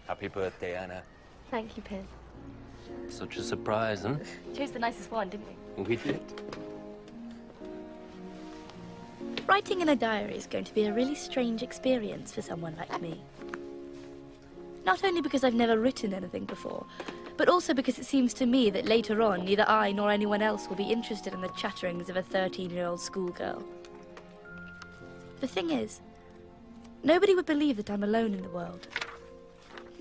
Happy birthday, Anna. Thank you, Piz. Such a surprise, huh? Chose the nicest one, didn't we? We did. Writing in a diary is going to be a really strange experience for someone like me. Not only because I've never written anything before, but also because it seems to me that later on, neither I nor anyone else will be interested in the chatterings of a 13-year-old schoolgirl. The thing is, nobody would believe that I'm alone in the world.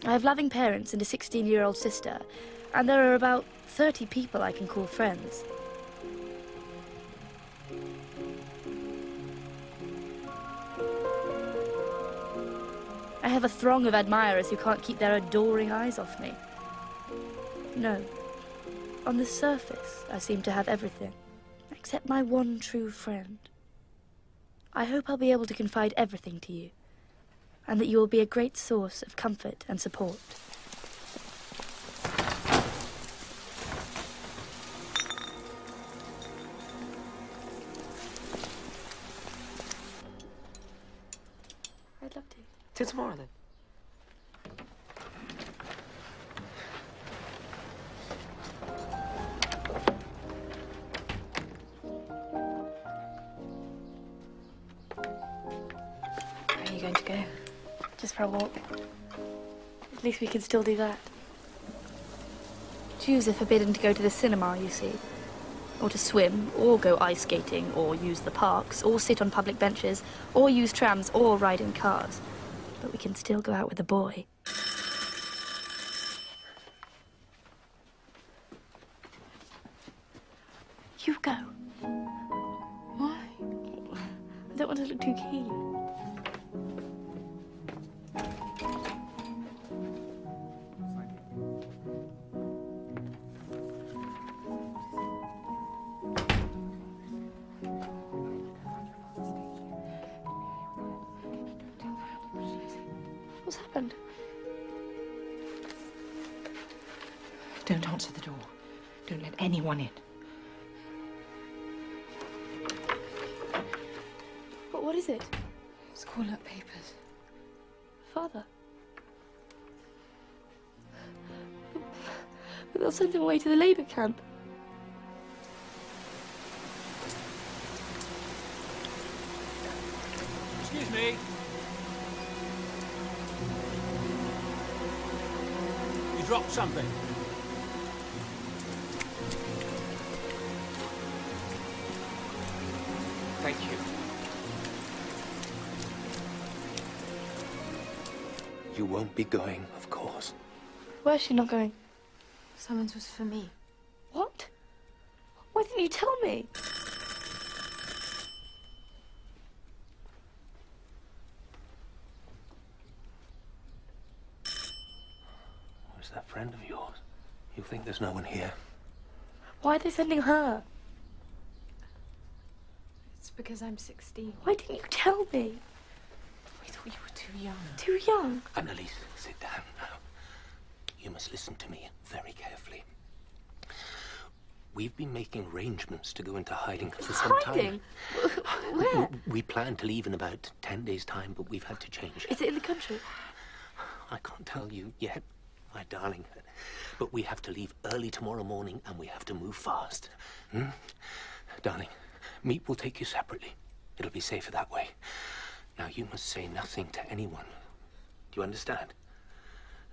I have loving parents and a 16-year-old sister, and there are about 30 people I can call friends. I have a throng of admirers who can't keep their adoring eyes off me. No. On the surface, I seem to have everything, except my one true friend. I hope I'll be able to confide everything to you, and that you will be a great source of comfort and support. I'd love to. Till tomorrow, then. Where are you going to go? Just for a walk. At least we can still do that. Jews are forbidden to go to the cinema, you see. Or to swim, or go ice skating, or use the parks, or sit on public benches, or use trams, or ride in cars. But we can still go out with a boy. You go. Why? I don't want to look too keen. What's happened? Don't answer the door. Don't let anyone in. What is it? It's call-up papers. Father? But they'll send him away to the Labour camp. Excuse me. You dropped something. Thank you. You won't be going, of course. Where's she not going? Summons was for me. What? Why didn't you tell me? Who's that friend of yours? You think there's no one here? Why are they sending her? It's because I'm 16. Why didn't you tell me? We thought you were too young. Too young. Annalise, sit down now. You must listen to me very carefully. We've been making arrangements to go into hiding for some time. Hiding? Where? We plan to leave in about 10 days' time, but we've had to change. Is it in the country? I can't tell you yet, my darling. But we have to leave early tomorrow morning, and we have to move fast. Darling, Miep will take you separately. It'll be safer that way. Now, you must say nothing to anyone. Do you understand?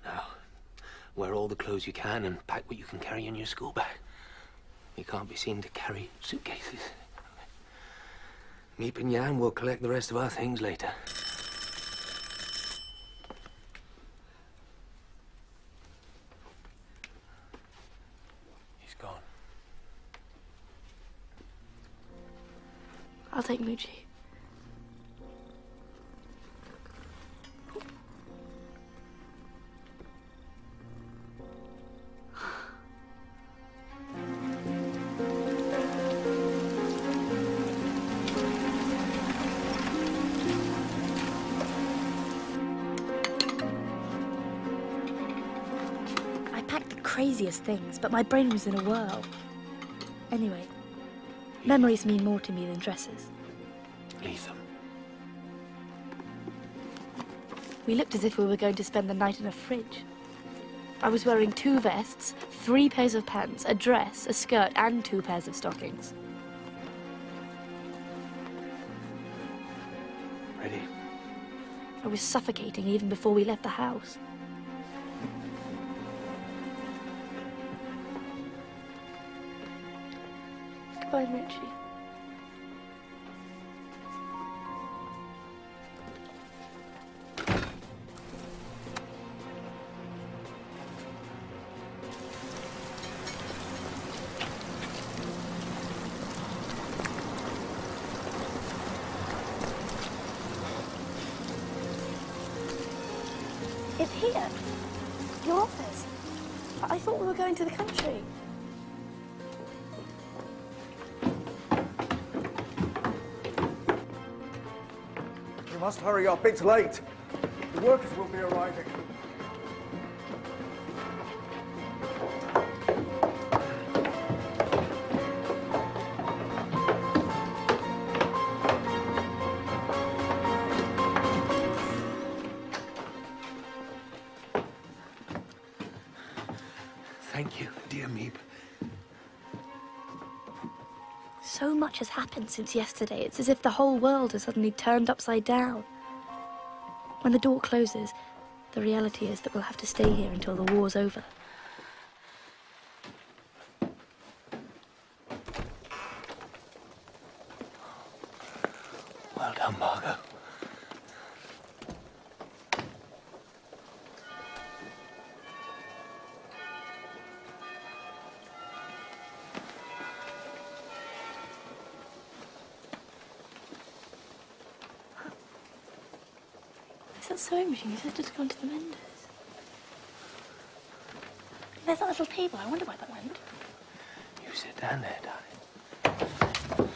Now, wear all the clothes you can and pack what you can carry in your school bag. You can't be seen to carry suitcases. Miep and Iain will collect the rest of our things later. take Moochie. Craziest things, but my brain was in a whirl. Anyway, memories mean more to me than dresses. Leave them. We looked as if we were going to spend the night in a fridge. I was wearing 2 vests, 3 pairs of pants, a dress, a skirt, and 2 pairs of stockings. Ready? I was suffocating even before we left the house. Goodbye, Moochie. It's here. Your office. I thought we were going to the country. We must hurry up, it's late. The workers will be arriving. Thank you, dear Miep. So much has happened since yesterday. It's as if the whole world has suddenly turned upside down. When the door closes, the reality is that we'll have to stay here until the war's over. Well done, Margot. Is that sewing machine? You said just gone to the menders. There's that little table. I wonder where that went. You sit down there, darling.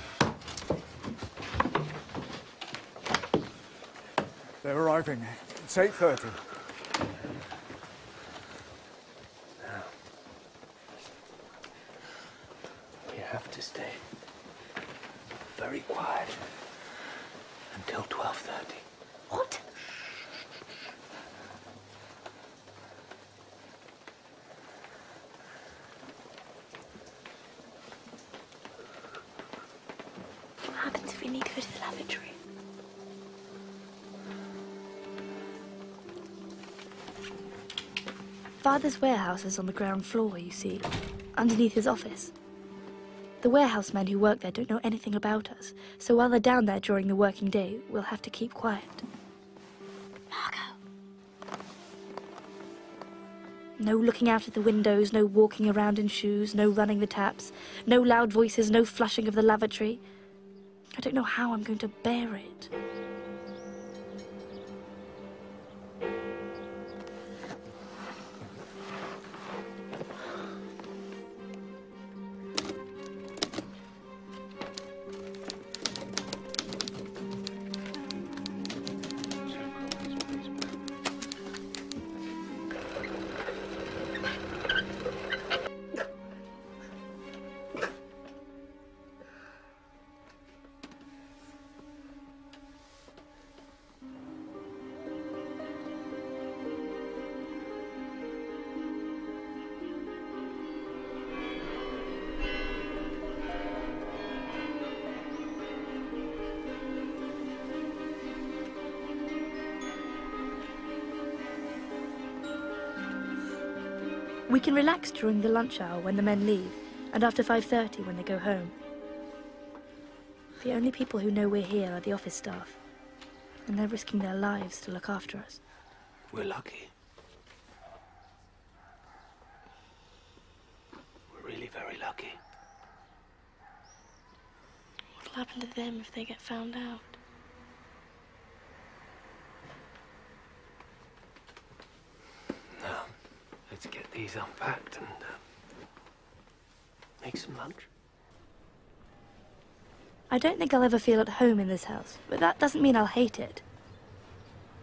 They're arriving. It's 8:30. Now, we have to stay very quiet until 12:30. What? What happens if we need to go to the lavatory? Father's warehouse is on the ground floor, you see, underneath his office. The warehouse men who work there don't know anything about us, so while they're down there during the working day, we'll have to keep quiet. Margot. No looking out at the windows, no walking around in shoes, no running the taps, no loud voices, no flushing of the lavatory. I don't know how I'm going to bear it. We can relax during the lunch hour when the men leave, and after 5:30 when they go home. The only people who know we're here are the office staff, and they're risking their lives to look after us. We're lucky. We're really very lucky. What'll happen to them if they get found out? Now, let's get these unpacked and make some lunch. I don't think I'll ever feel at home in this house, but that doesn't mean I'll hate it.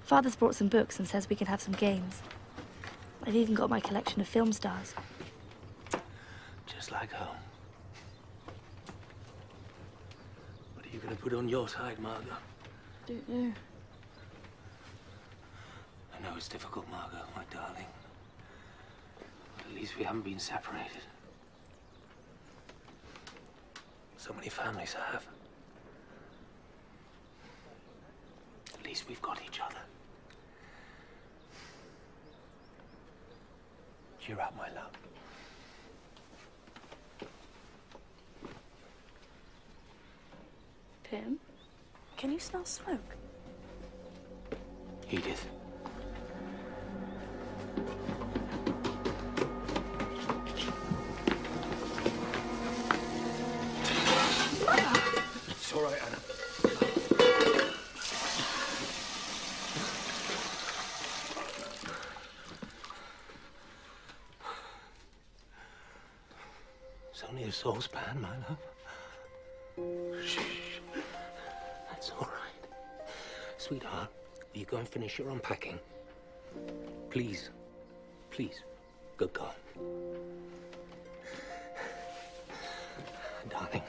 Father's brought some books and says we can have some games. I've even got my collection of film stars. Just like home. What are you going to put on your side, Margot? Don't know. I know it's difficult, Margot, my darling. But at least we haven't been separated. So many families have. At least we've got each other. Cheer up, my love. Pim, can you smell smoke? Edith. It's all right, Anna. It's only a saucepan, my love. Shh. That's all right. Sweetheart, will you go and finish your unpacking? Please. Please. Good girl. Darling,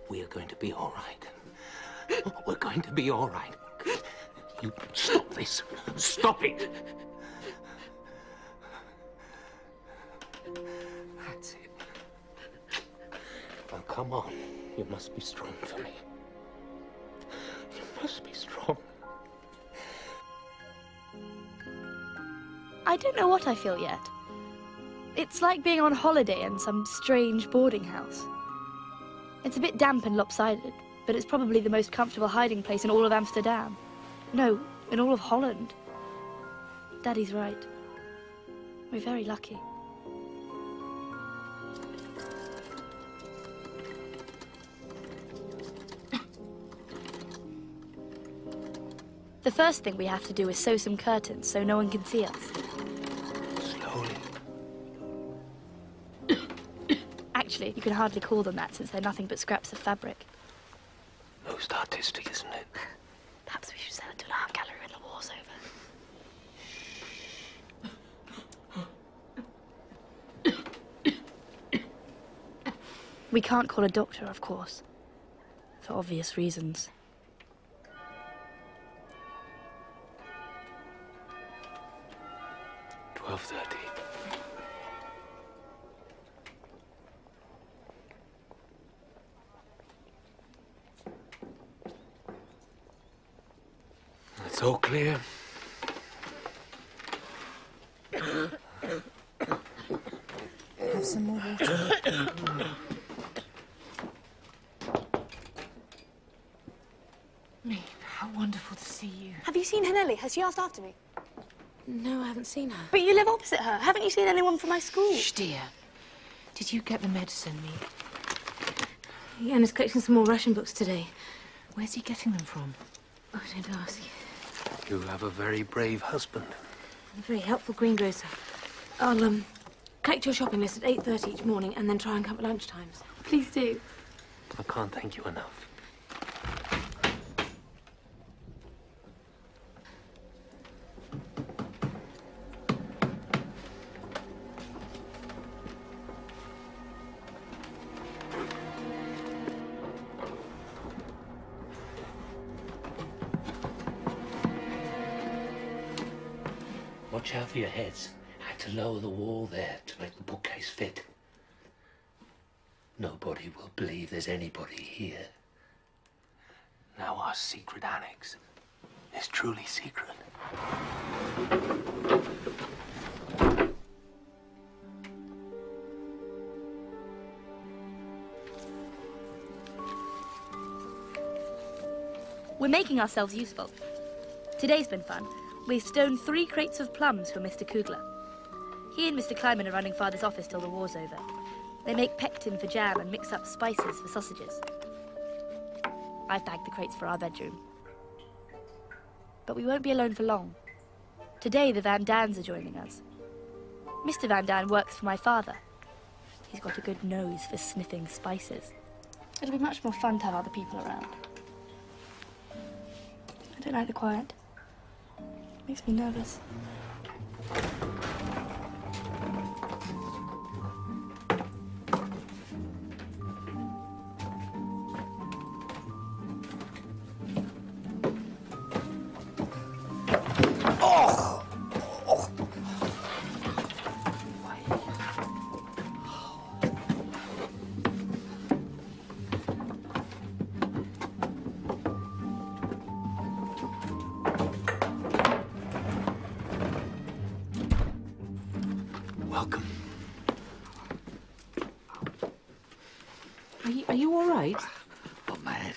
we are going to be all right. We're going to be all right. You stop this. Stop it. That's it. Now, come on. You must be strong for me. You must be strong. I don't know what I feel yet. It's like being on holiday in some strange boarding house. It's a bit damp and lopsided, but it's probably the most comfortable hiding place in all of Amsterdam. No, in all of Holland. Daddy's right. We're very lucky. The first thing we have to do is sew some curtains so no one can see us. Slowly. Actually, you can hardly call them that since they're nothing but scraps of fabric. Most artistic, isn't it? Perhaps we should sell it to an art gallery when the war's over. We can't call a doctor, of course, for obvious reasons. It's all clear. Have some more water. Miep, how wonderful to see you. Have you seen Ellie? Has she asked after me? No, I haven't seen her. But you live opposite her. Haven't you seen anyone from my school? Shh, dear. Did you get the medicine, Miep? Iain is collecting some more Russian books today. Where's he getting them from? Oh, don't ask. You have a very brave husband. A very helpful greengrocer. I'll, collect your shopping list at 8:30 each morning and then try and cover lunchtimes. Please do. I can't thank you enough. Watch out for your heads. I had to lower the wall there to make the bookcase fit. Nobody will believe there's anybody here. Now our secret annex is truly secret. We're making ourselves useful. Today's been fun. We've stoned 3 crates of plums for Mr. Kugler. He and Mr. Kleiman are running Father's office till the war's over. They make pectin for jam and mix up spices for sausages. I've bagged the crates for our bedroom. But we won't be alone for long. Today, the Van Dans are joining us. Mr. Van Dan works for my father. He's got a good nose for sniffing spices. It'll be much more fun to have other people around. I don't like the quiet. It makes me nervous. Are you all right? Not mad.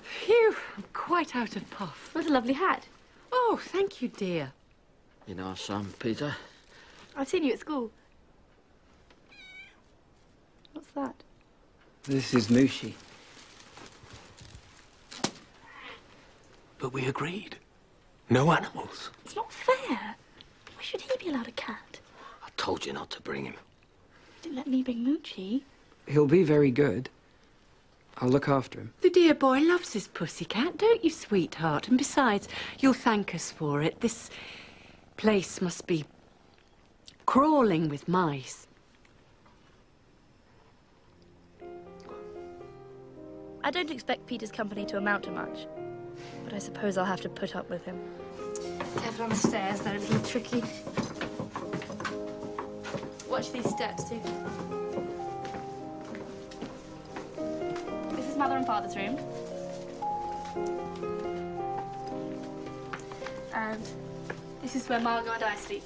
Phew, I'm quite out of puff. What a lovely hat. Oh, thank you, dear. You know our son, Peter? I've seen you at school. What's that? This is Mooshie. But we agreed. No animals. It's not fair. Why should he be allowed a cat? I told you not to bring him. You didn't let me bring Moochie. He'll be very good. I'll look after him. The dear boy loves his pussycat, don't you, sweetheart? And besides, you'll thank us for it. This place must be crawling with mice. I don't expect Peter's company to amount to much, but I suppose I'll have to put up with him. Careful on the stairs, they're a little tricky. Watch these steps, too. This is Mother and Father's room. And this is where Margot and I sleep.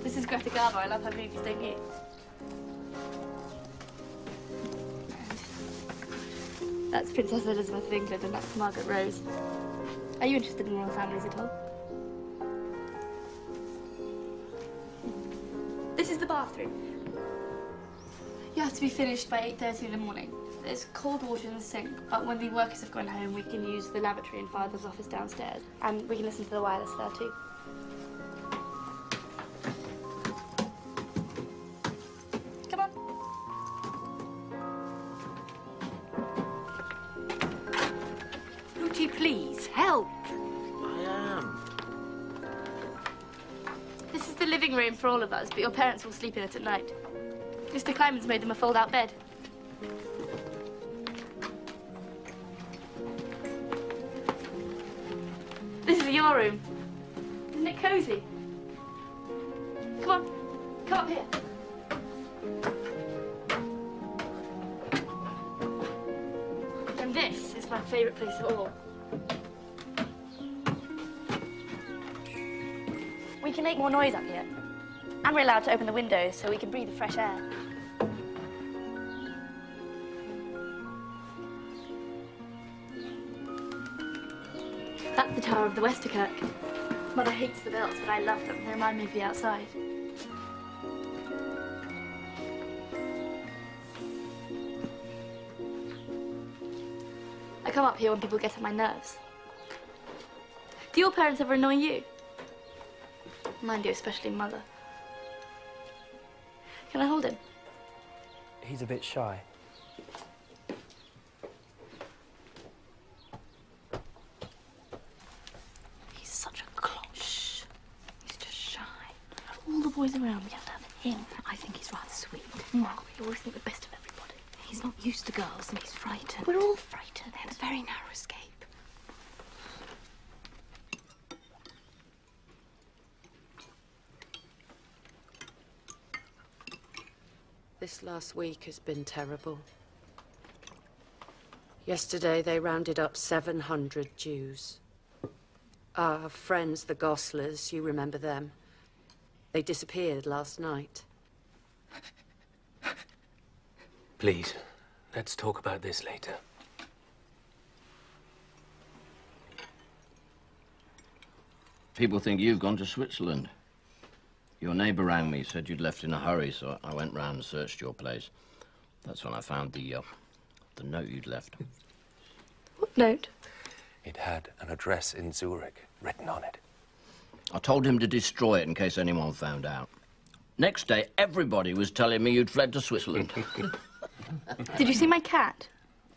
This is Greta Garbo. I love her movies, don't you? And that's Princess Elizabeth of England, and that's Margaret Rose. Are you interested in royal families at all? This is the bathroom. You have to be finished by 8:30 in the morning. There's cold water in the sink, but when the workers have gone home, we can use the lavatory in Father's office downstairs, and we can listen to the wireless there too. Come on. Would you please help? I am. This is the living room for all of us, but your parents will sleep in it at night. Mr. Kleiman's made them a fold-out bed. This is your room. Isn't it cozy? Come on, come up here. And this is my favourite place of all. We can make more noise up here. And we're allowed to open the windows so we can breathe the fresh air. That's the Tower of the Westerkirk. Mother hates the bells, but I love them. They remind me of the outside. I come up here when people get on my nerves. Do your parents ever annoy you? Mine do, especially Mother. Can I hold him? He's a bit shy. He's such a closh. He's just shy. Of all the boys around, we have to have him. I think he's rather sweet. Margot, you always think the best of everybody. He's not used to girls and he's frightened. We're all frightened. They have a very narrow escape. This last week has been terrible. Yesterday, they rounded up 700 Jews. Our friends, the Goslers, you remember them. They disappeared last night. Please, let's talk about this later. People think you've gone to Switzerland. Your neighbour rang me, said you'd left in a hurry, so I went round and searched your place. That's when I found the note you'd left. What note? It had an address in Zurich written on it. I told him to destroy it in case anyone found out. Next day, everybody was telling me you'd fled to Switzerland. Did you see my cat?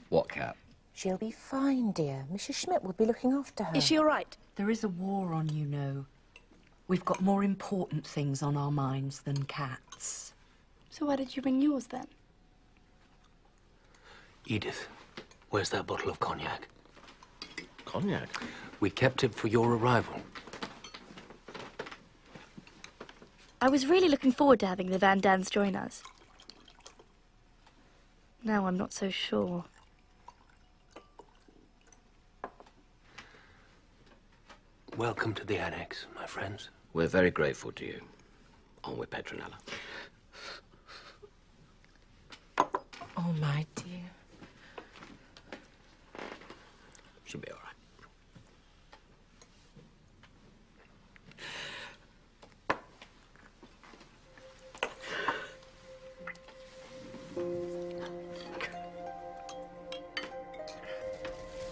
What cat? She'll be fine, dear. Mrs. Schmidt will be looking after her. Is she all right? There is a war on, you know. We've got more important things on our minds than cats. So why did you bring yours then? Edith, where's that bottle of cognac? Cognac? We kept it for your arrival. I was really looking forward to having the Van Dans join us. Now I'm not so sure. Welcome to the annex, my friends. We're very grateful to you. On with Petronella. Oh, my dear. She'll be all right.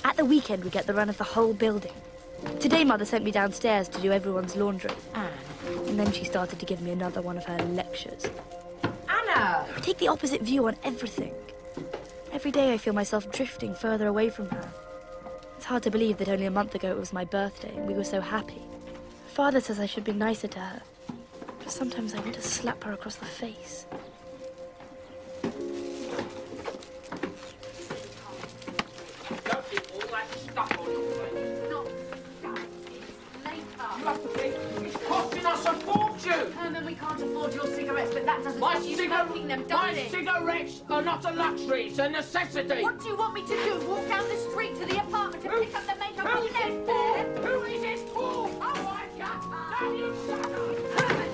At the weekend, we get the run of the whole building. Today, Mother sent me downstairs to do everyone's laundry. Anne. And then she started to give me another one of her lectures. Anna! We take the opposite view on everything. Every day I feel myself drifting further away from her. It's hard to believe that only a month ago it was my birthday and we were so happy. Father says I should be nicer to her. But sometimes I want to slap her across the face. Herman, we can't afford your cigarettes, but that doesn't stop you smoking them, does it? My cigarettes are not a luxury, it's a necessity. What do you want me to do? Walk down the street to the apartment and pick up the makeup Who on is it for? Who is it for? Oh, I shut up! Now you shut up! Herman!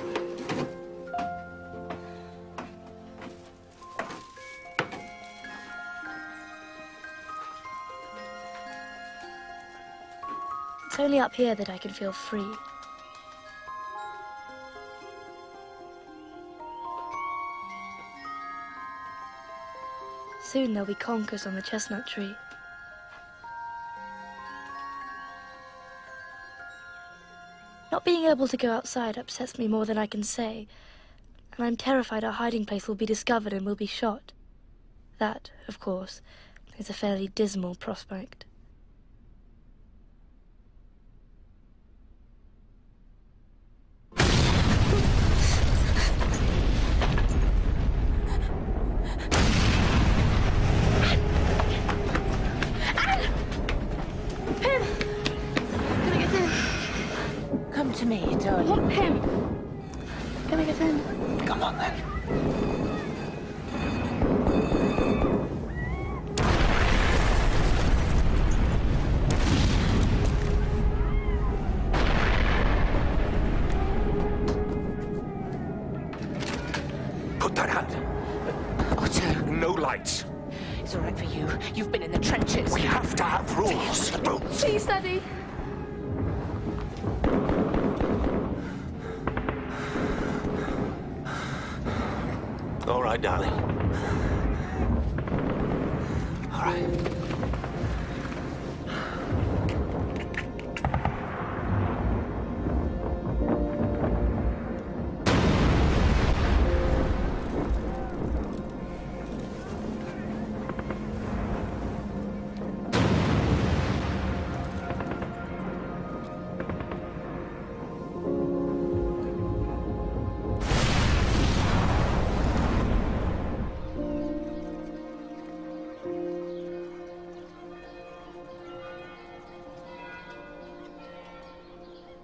It's only up here that I can feel free. Soon there'll be conkers on the chestnut tree. Not being able to go outside upsets me more than I can say, and I'm terrified our hiding place will be discovered and we'll be shot. That, of course, is a fairly dismal prospect. Come to me, darling. What him? Can I get in? Come on, then. Put that out. Otto. No lights. It's all right for you. You've been in the trenches. We have to have rules. Please, Daddy. All right, darling. All right.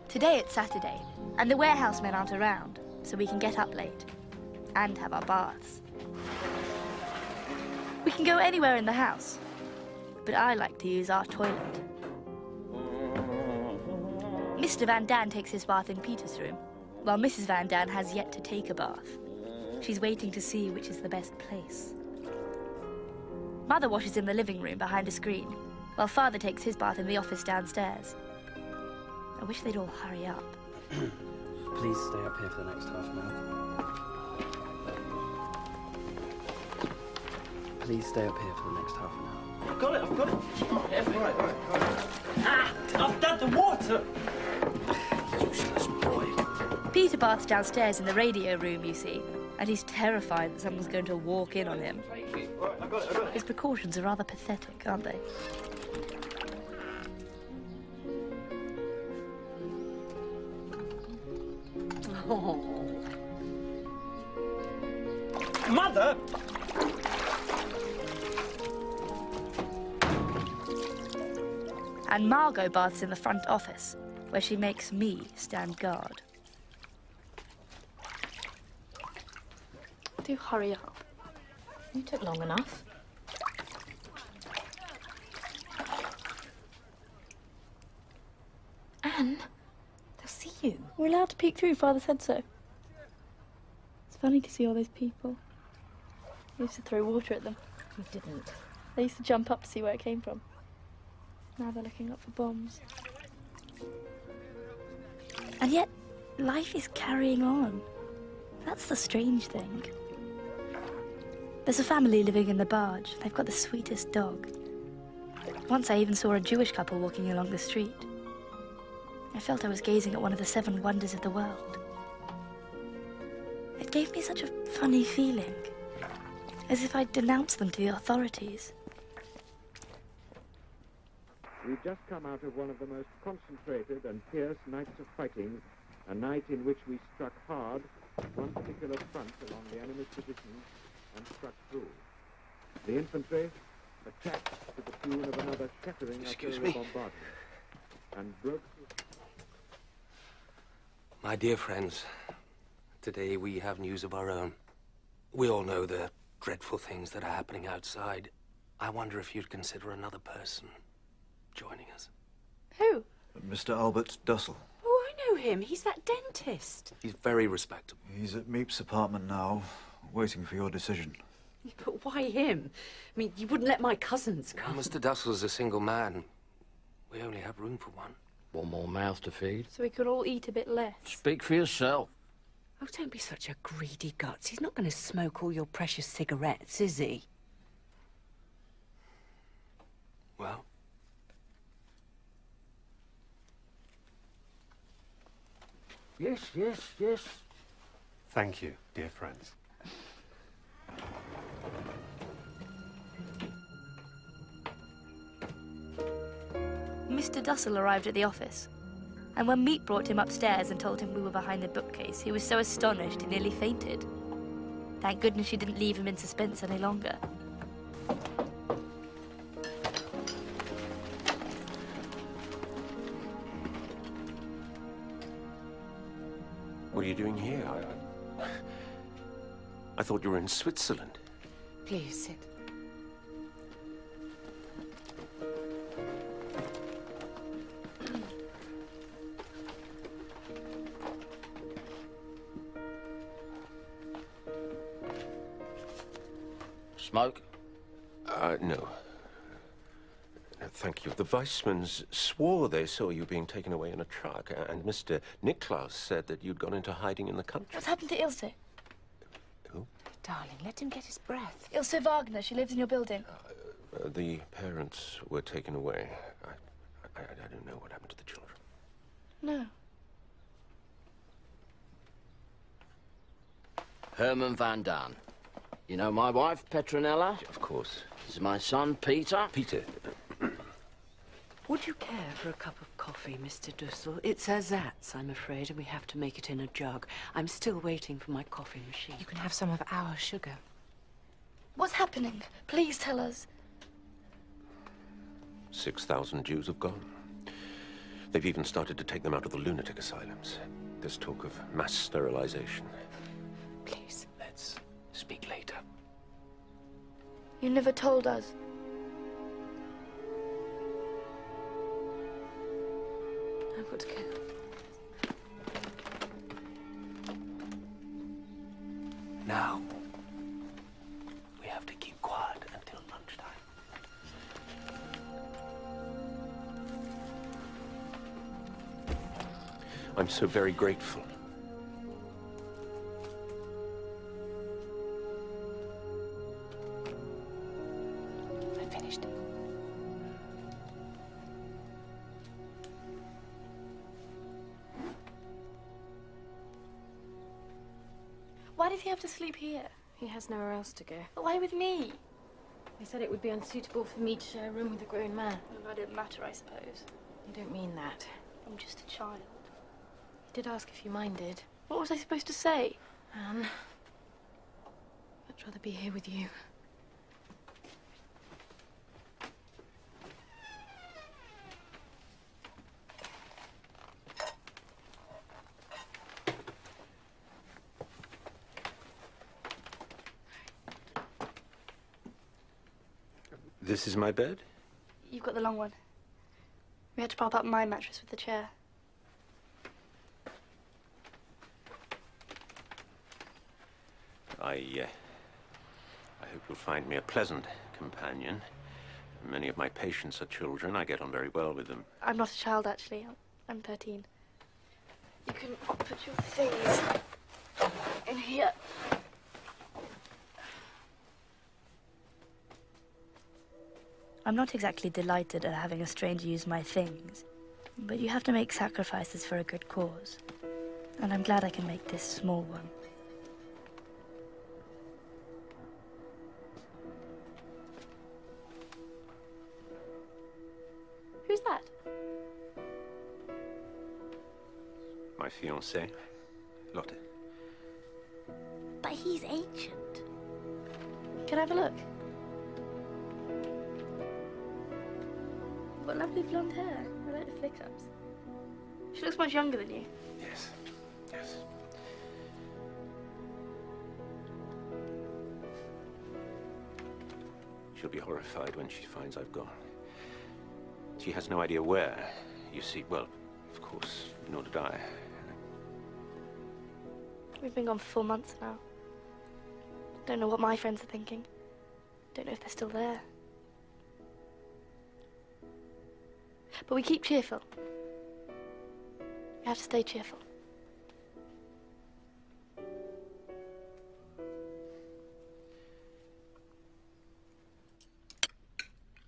Today it's Saturday, and the warehouse men aren't around, so we can get up late and have our baths. We can go anywhere in the house, but I like to use our toilet. Mr. Van Daan takes his bath in Peter's room, while Mrs. Van Daan has yet to take a bath. She's waiting to see which is the best place. Mother washes in the living room behind a screen, while Father takes his bath in the office downstairs. I wish they'd all hurry up. Please stay up here for the next half an hour. Please stay up here for the next half an hour. I've got it, I've got it. Right. Ah, I've done the water. Useless boy. Peter baths downstairs in the radio room, you see, and he's terrified that someone's going to walk in on him. Right, I've got it. His precautions are rather pathetic, aren't they? Oh. Mother! And Margot baths in the front office, where she makes me stand guard. Do hurry up. You took long enough. Anne, they'll see you. We're allowed to peek through, Father said so. It's funny to see all those people. I used to throw water at them. You didn't. They used to jump up to see where it came from. Now they're looking up for bombs. And yet, life is carrying on. That's the strange thing. There's a family living in the barge. They've got the sweetest dog. Once I even saw a Jewish couple walking along the street. I felt I was gazing at one of the 7 wonders of the world. It gave me such a funny feeling, as if I'd denounced them to the authorities. We've just come out of one of the most concentrated and fierce nights of fighting, a night in which we struck hard one particular front along the enemy's positions and struck through. The infantry attacked to the tune of another shattering artillery bombardment and broke... My dear friends, today we have news of our own. We all know the dreadful things that are happening outside. I wonder if you'd consider another person joining us. Who? Mr. Albert Dussel. Oh, I know him. He's that dentist. He's very respectable. He's at Miep's apartment now, waiting for your decision. But why him? I mean, you wouldn't let my cousins come. Well, Mr. Dussel's a single man. We only have room for one. One more mouth to feed. So we could all eat a bit less. Speak for yourself. Oh, don't be such a greedy guts. He's not going to smoke all your precious cigarettes, is he? Well? Yes. Thank you, dear friends. Mr. Dussel arrived at the office, and when Miep brought him upstairs and told him we were behind the bookcase, he was so astonished he nearly fainted. Thank goodness she didn't leave him in suspense any longer. What are you doing here? I thought you were in Switzerland. Please, sit. Smoke? No. Thank you. The Weissmans swore they saw you being taken away in a truck, and Mr. Niklaus said that you'd gone into hiding in the country. What's happened to Ilse? Who? Darling, let him get his breath. Ilse Wagner, she lives in your building. The parents were taken away. I don't know what happened to the children. No. Herman Van Daan. You know my wife, Petronella? Of course. This is my son, Peter. Peter. Would you care for a cup of coffee, Mr. Dussel? It's ersatz, I'm afraid, and we have to make it in a jug. I'm still waiting for my coffee machine. You can have some of our sugar. What's happening? Please tell us. 6,000 Jews have gone. They've even started to take them out of the lunatic asylums. There's talk of mass sterilization. Please. Let's speak later. You never told us. I would care. Now, we have to keep quiet until lunchtime. I'm so very grateful. Why does he have to sleep here? He has nowhere else to go. But why with me? They said it would be unsuitable for me to share a room with a grown man. Well, that didn't matter, I suppose. You don't mean that. I'm just a child. He did ask if you minded. What was I supposed to say? Anne, I'd rather be here with you. This is my bed? You've got the long one. We had to prop up my mattress with the chair. I hope you'll find me a pleasant companion. Many of my patients are children. I get on very well with them. I'm not a child, actually. I'm 13. You can put your things in here. I'm not exactly delighted at having a stranger use my things, but you have to make sacrifices for a good cause. And I'm glad I can make this small one. Who's that? My fiancée, Lotte. But he's ancient. Can I have a look? What lovely blonde hair. I like the flick-ups. She looks much younger than you. Yes, yes. She'll be horrified when she finds I've gone. She has no idea where. You see, well, of course, nor did I. We've been gone for 4 months now. Don't know what my friends are thinking. Don't know if they're still there. But we keep cheerful. We have to stay cheerful.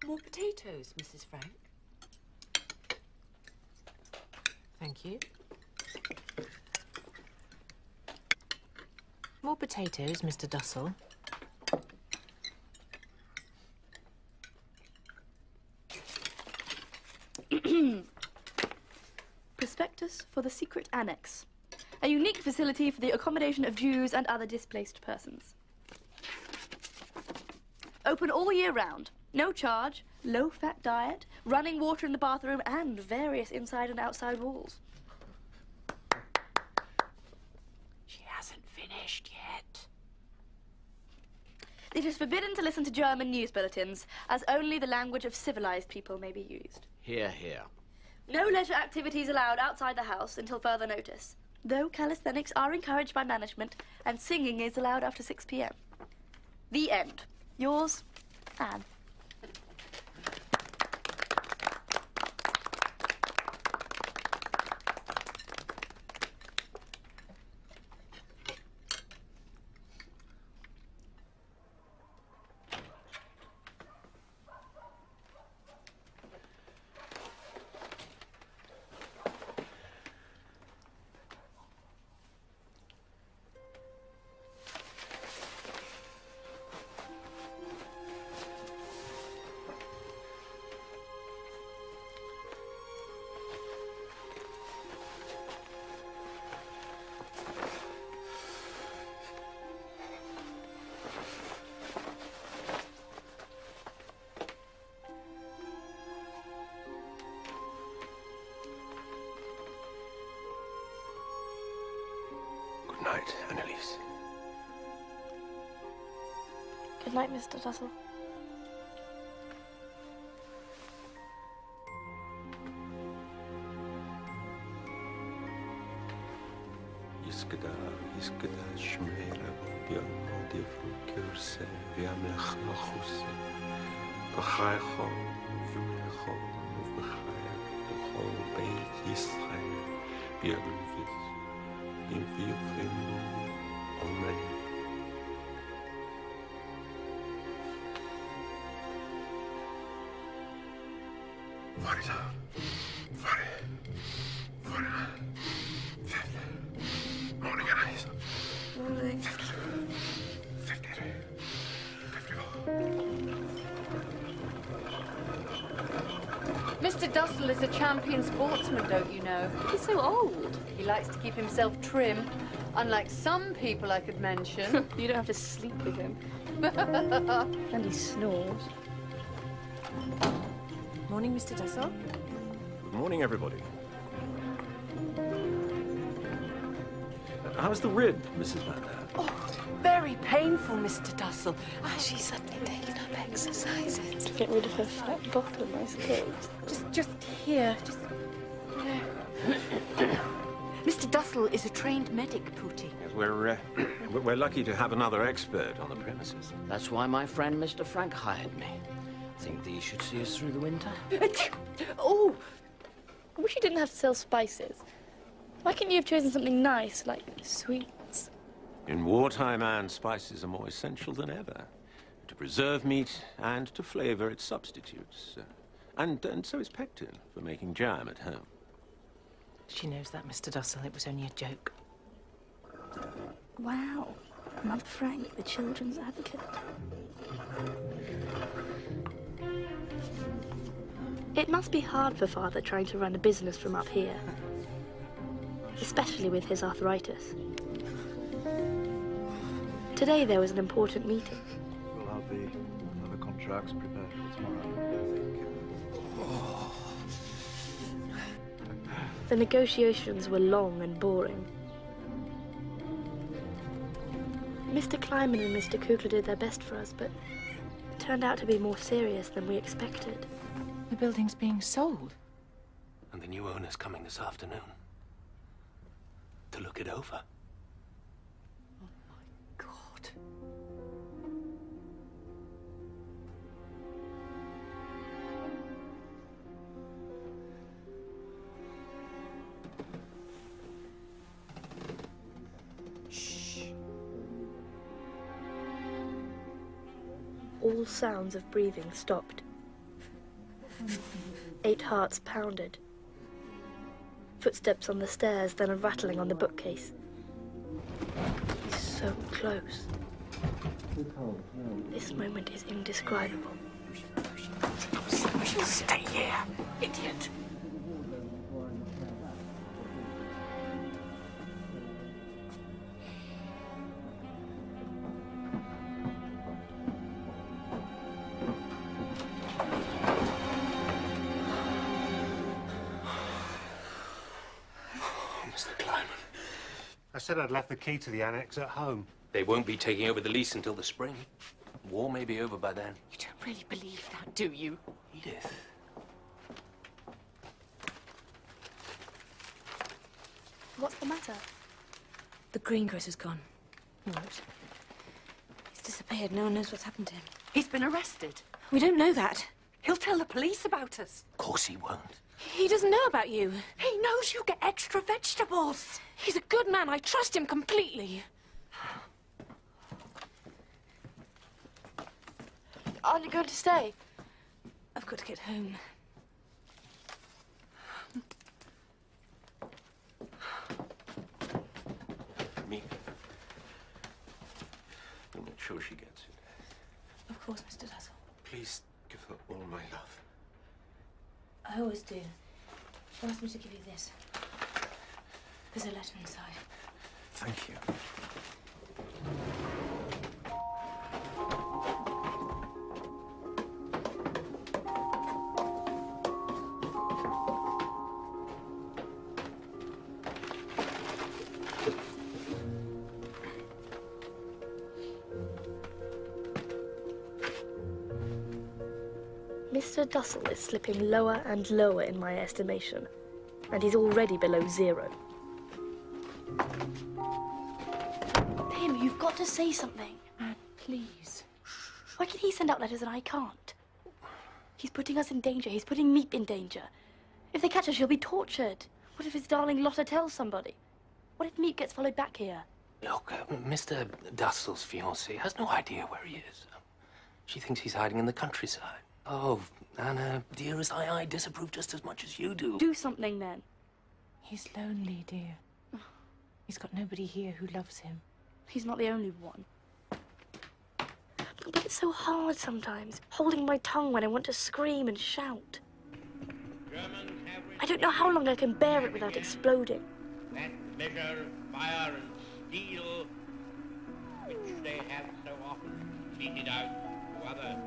More potatoes, Mrs. Frank. Thank you. More potatoes, Mr. Dussel. Prospectus for the Secret Annex. A unique facility for the accommodation of Jews and other displaced persons. Open all year round. No charge, low-fat diet, running water in the bathroom, and various inside and outside walls. She hasn't finished yet. It is forbidden to listen to German news bulletins, as only the language of civilized people may be used. Here, here. No leisure activities allowed outside the house until further notice, though calisthenics are encouraged by management, and singing is allowed after 6 p.m. The end. Yours, Anne. Good night, Annalise. Good night, Mr. Dussel. Iskada shmeira biam modifru kurse viamlech lachuse b'chaycho v'mecho v'chayach b'chol beit Yisrael b'yaluvis b'vivrim Amen. Varida. Morning, Annalise. Morning. Mr. Dussel is a champion sportsman, don't you know? He's so old. He likes to keep himself trim, unlike some people I could mention. You don't have to sleep with him. And he snores. Morning, Mr. Dussel. Good morning, everybody. How's the rib, Mrs. Van Dam? Oh, very painful, Mr. Dussel. She's suddenly taken up exercises. To get rid of her fat bottom, I suppose. Just here. Just there. Mr. Dussel is a trained medic, Pooty. Yes, we're lucky to have another expert on the premises. That's why my friend Mr. Frank hired me. Think these should see us through the winter? Oh! I wish you didn't have to sell spices. Why couldn't you have chosen something nice, like sweets? In wartime, Anne, spices are more essential than ever. To preserve meat and to flavour its substitutes. And so is pectin for making jam at home. She knows that, Mr. Dussel. It was only a joke. Wow. Mother Frank, the children's advocate. It must be hard for Father trying to run a business from up here. Especially with his arthritis. Today there was an important meeting. We'll have the other contracts prepared for tomorrow. The negotiations were long and boring. Mr. Kleiman and Mr. Kugler did their best for us, but it turned out to be more serious than we expected. The building's being sold. And the new owner's coming this afternoon. To look it over. Oh, my God. Shh. All sounds of breathing stopped. 8 hearts pounded. Footsteps on the stairs, then a rattling on the bookcase. He's so close. This moment is indescribable. Stay here, idiot. I said I'd left the key to the annex at home. They won't be taking over the lease until the spring. War may be over by then. You don't really believe that, do you? Edith. What's the matter? The greengrocer's gone. What? He's disappeared. No one knows what's happened to him. He's been arrested. We don't know that. He'll tell the police about us. Of course he won't. He doesn't know about you. He knows you get extra vegetables. He's a good man. I trust him completely. Aren't you going to stay? I've got to get home. Me. I'll make sure she gets it. Of course, Mr. Dussel. Please give her all my love. I always do. She asked me to give you this. There's a letter inside. Thank you. Mr. Dussel is slipping lower and lower in my estimation, and he's already below 0. Pim, you've got to say something. Anne, please. Why can he send out letters and I can't? He's putting us in danger. He's putting Miep in danger. If they catch us, she'll be tortured. What if his darling Lotta tells somebody? What if Miep gets followed back here? Look, Mr. Dussel's fiancée has no idea where he is. She thinks he's hiding in the countryside. Oh, Anna, dearest, I disapprove just as much as you do. Do something, then. He's lonely, dear. He's got nobody here who loves him. He's not the only one. But it's so hard sometimes, holding my tongue when I want to scream and shout. I don't know how long I can bear it without exploding. That measure, fire, and steel, which they have so often meted out to others.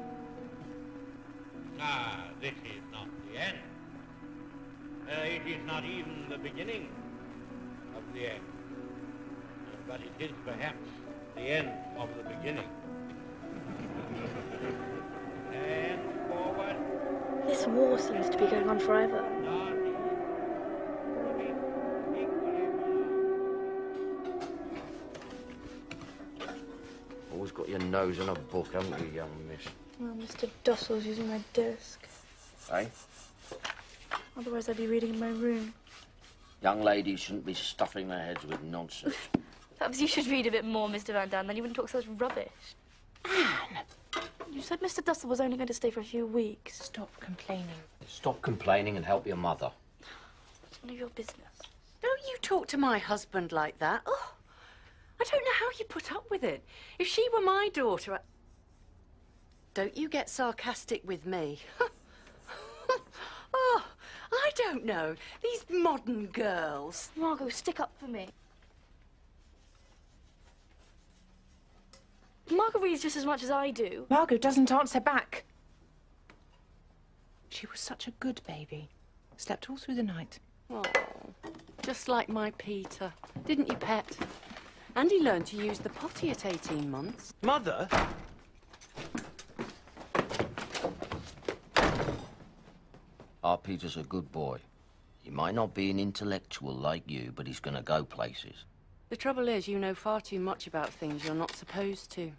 Ah, this is not the end. It is not even the beginning of the end. But it is perhaps the end of the beginning. And forward. This war seems to be going on forever. Always got your nose in a book, haven't you, young miss? Well, Mr. Dussel's using my desk. Eh? Otherwise I'd be reading in my room. Young ladies shouldn't be stuffing their heads with nonsense. Perhaps you should read a bit more, Mr. Van Daan, then you wouldn't talk such rubbish. Anne! You said Mr. Dussel was only going to stay for a few weeks. Stop complaining. Stop complaining and help your mother. It's none of your business. Don't you talk to my husband like that. Oh, I don't know how you put up with it. If she were my daughter, Don't you get sarcastic with me. Oh, I don't know. These modern girls. Margot, stick up for me. Margot reads just as much as I do. Margot doesn't answer back. She was such a good baby. Slept all through the night. Oh, just like my Peter. Didn't you, pet? And he learned to use the potty at 18 months. Mother? Our Peter's a good boy. He might not be an intellectual like you, but he's gonna go places. The trouble is, you know far too much about things you're not supposed to.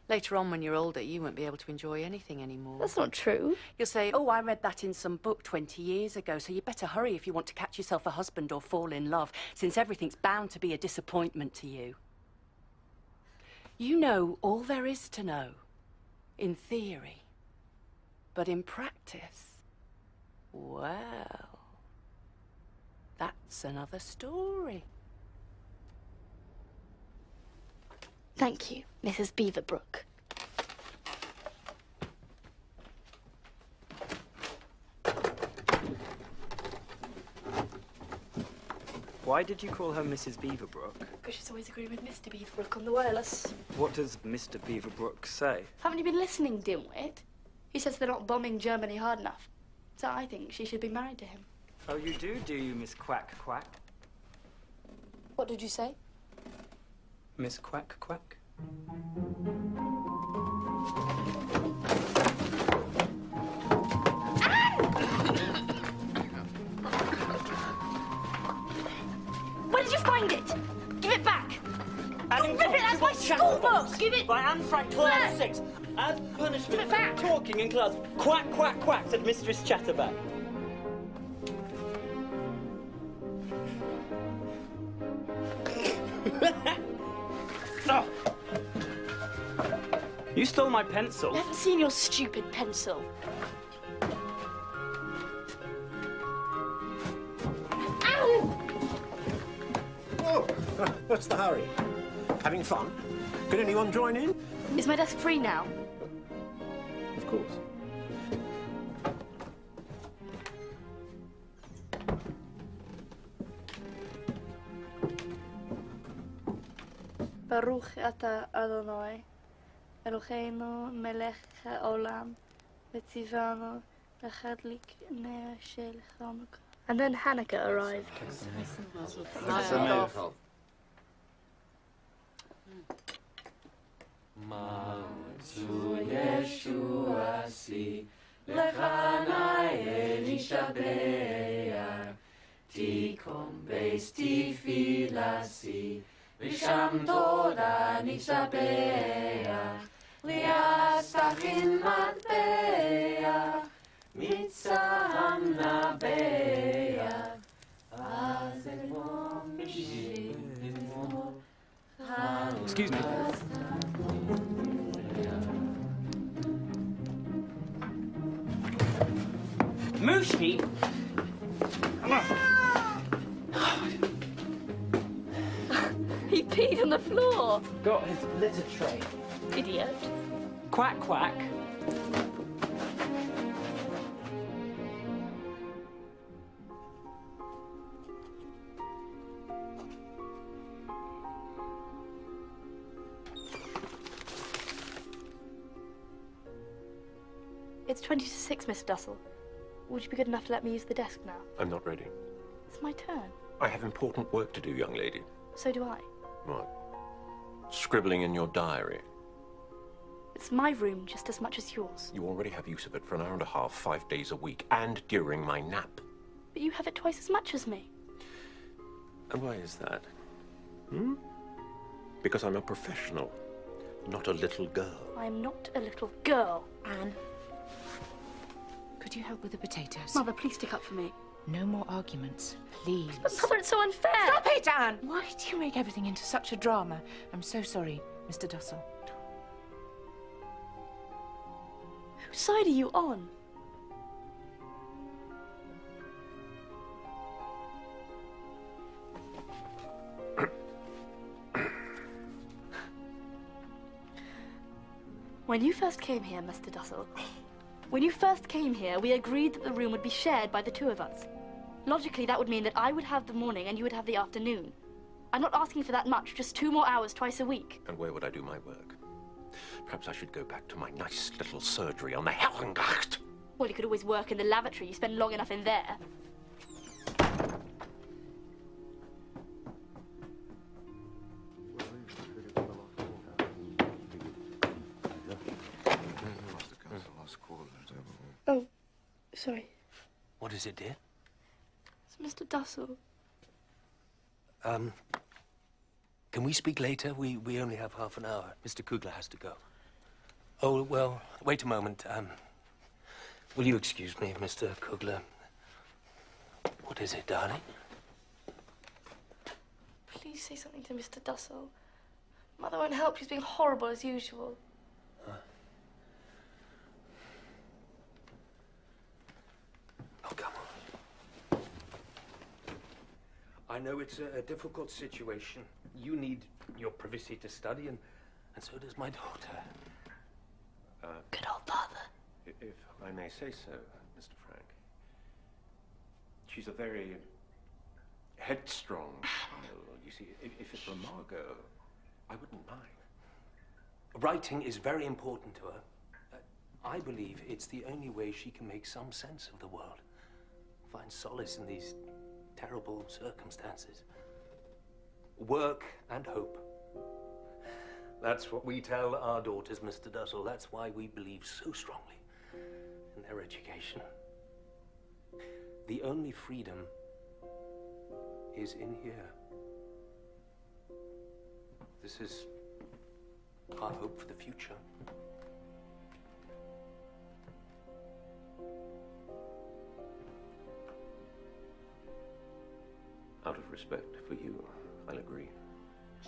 Later on, when you're older, you won't be able to enjoy anything anymore. That's not true. You'll say, oh, I read that in some book 20 years ago, so you better hurry if you want to catch yourself a husband or fall in love, since everything's bound to be a disappointment to you. You know all there is to know, in theory. But in practice, well, that's another story. Thank you, Mrs. Beaverbrook. Why did you call her Mrs. Beaverbrook? Because she's always agreeing with Mr. Beaverbrook on the wireless. What does Mr. Beaverbrook say? Haven't you been listening, dimwit? He says they're not bombing Germany hard enough. So I think she should be married to him. Oh, you do you, Miss Quack Quack? What did you say? Miss Quack Quack? Where did you find it? Give it back! Adding Rip it, that's my school book! Give it by Anne Frank, class 6. As punishment for talking in class. Quack, quack, quack, said Mistress Chatterback. Oh. You stole my pencil. I haven't seen your stupid pencil. Ow! Oh, what's the hurry? Having fun? Can anyone join in? Is my desk free now? Of course. Baruch ata Adonai, Eloheinu melech haolam, v'tzivanu l'chadlik ner shel Chanukah. And then Hanukkah arrived. Ma'azu Yeshua si, lechana elishabeya, tikom beis tifilasi, v'sham toda nishabeya, li'astachin matbeya, mitzaham nabeya, azemom mishim. Excuse me. Mooshie? He peed on the floor. Got his litter tray. Idiot. Quack, quack. It's 20 to 6, Mr. Dussel. Would you be good enough to let me use the desk now? I'm not ready. It's my turn. I have important work to do, young lady. So do I. What? Scribbling in your diary. It's my room just as much as yours. You already have use of it for an hour and a half, 5 days a week, and during my nap. But you have it twice as much as me. And why is that? Hmm? Because I'm a professional, not a little girl. I'm not a little girl. Anne, could you help with the potatoes? Mother, please stick up for me. No more arguments, please. But Mother, it's so unfair. Stop it, Anne! Why do you make everything into such a drama? I'm so sorry, Mr. Dussel. Whose side are you on? When you first came here, Mr. Dussel, when you first came here, we agreed that the room would be shared by the two of us. Logically, that would mean that I would have the morning and you would have the afternoon. I'm not asking for that much, just 2 more hours twice a week. And where would I do my work? Perhaps I should go back to my nice little surgery on the Hellengacht. Well, you could always work in the lavatory. You spend long enough in there. Oh, sorry. What is it, dear? It's Mr. Dussel. Can we speak later? We only have half an hour. Mr. Kugler has to go. Oh, well, wait a moment. Will you excuse me, Mr. Kugler? What is it, darling? Please say something to Mr. Dussel. Mother won't help. She's being horrible as usual. Oh, come on. I know it's a difficult situation. You need your privacy to study, and so does my daughter. Good old father. If I may say so, Mr. Frank. She's a very headstrong child. You see, if it were Margot, I wouldn't mind. Writing is very important to her. I believe it's the only way she can make some sense of the world. Find solace in these terrible circumstances. Work and hope. That's what we tell our daughters, Mr. Dussel. That's why we believe so strongly in their education. The only freedom is in here. This is our hope for the future. Out of respect for you, I'll agree.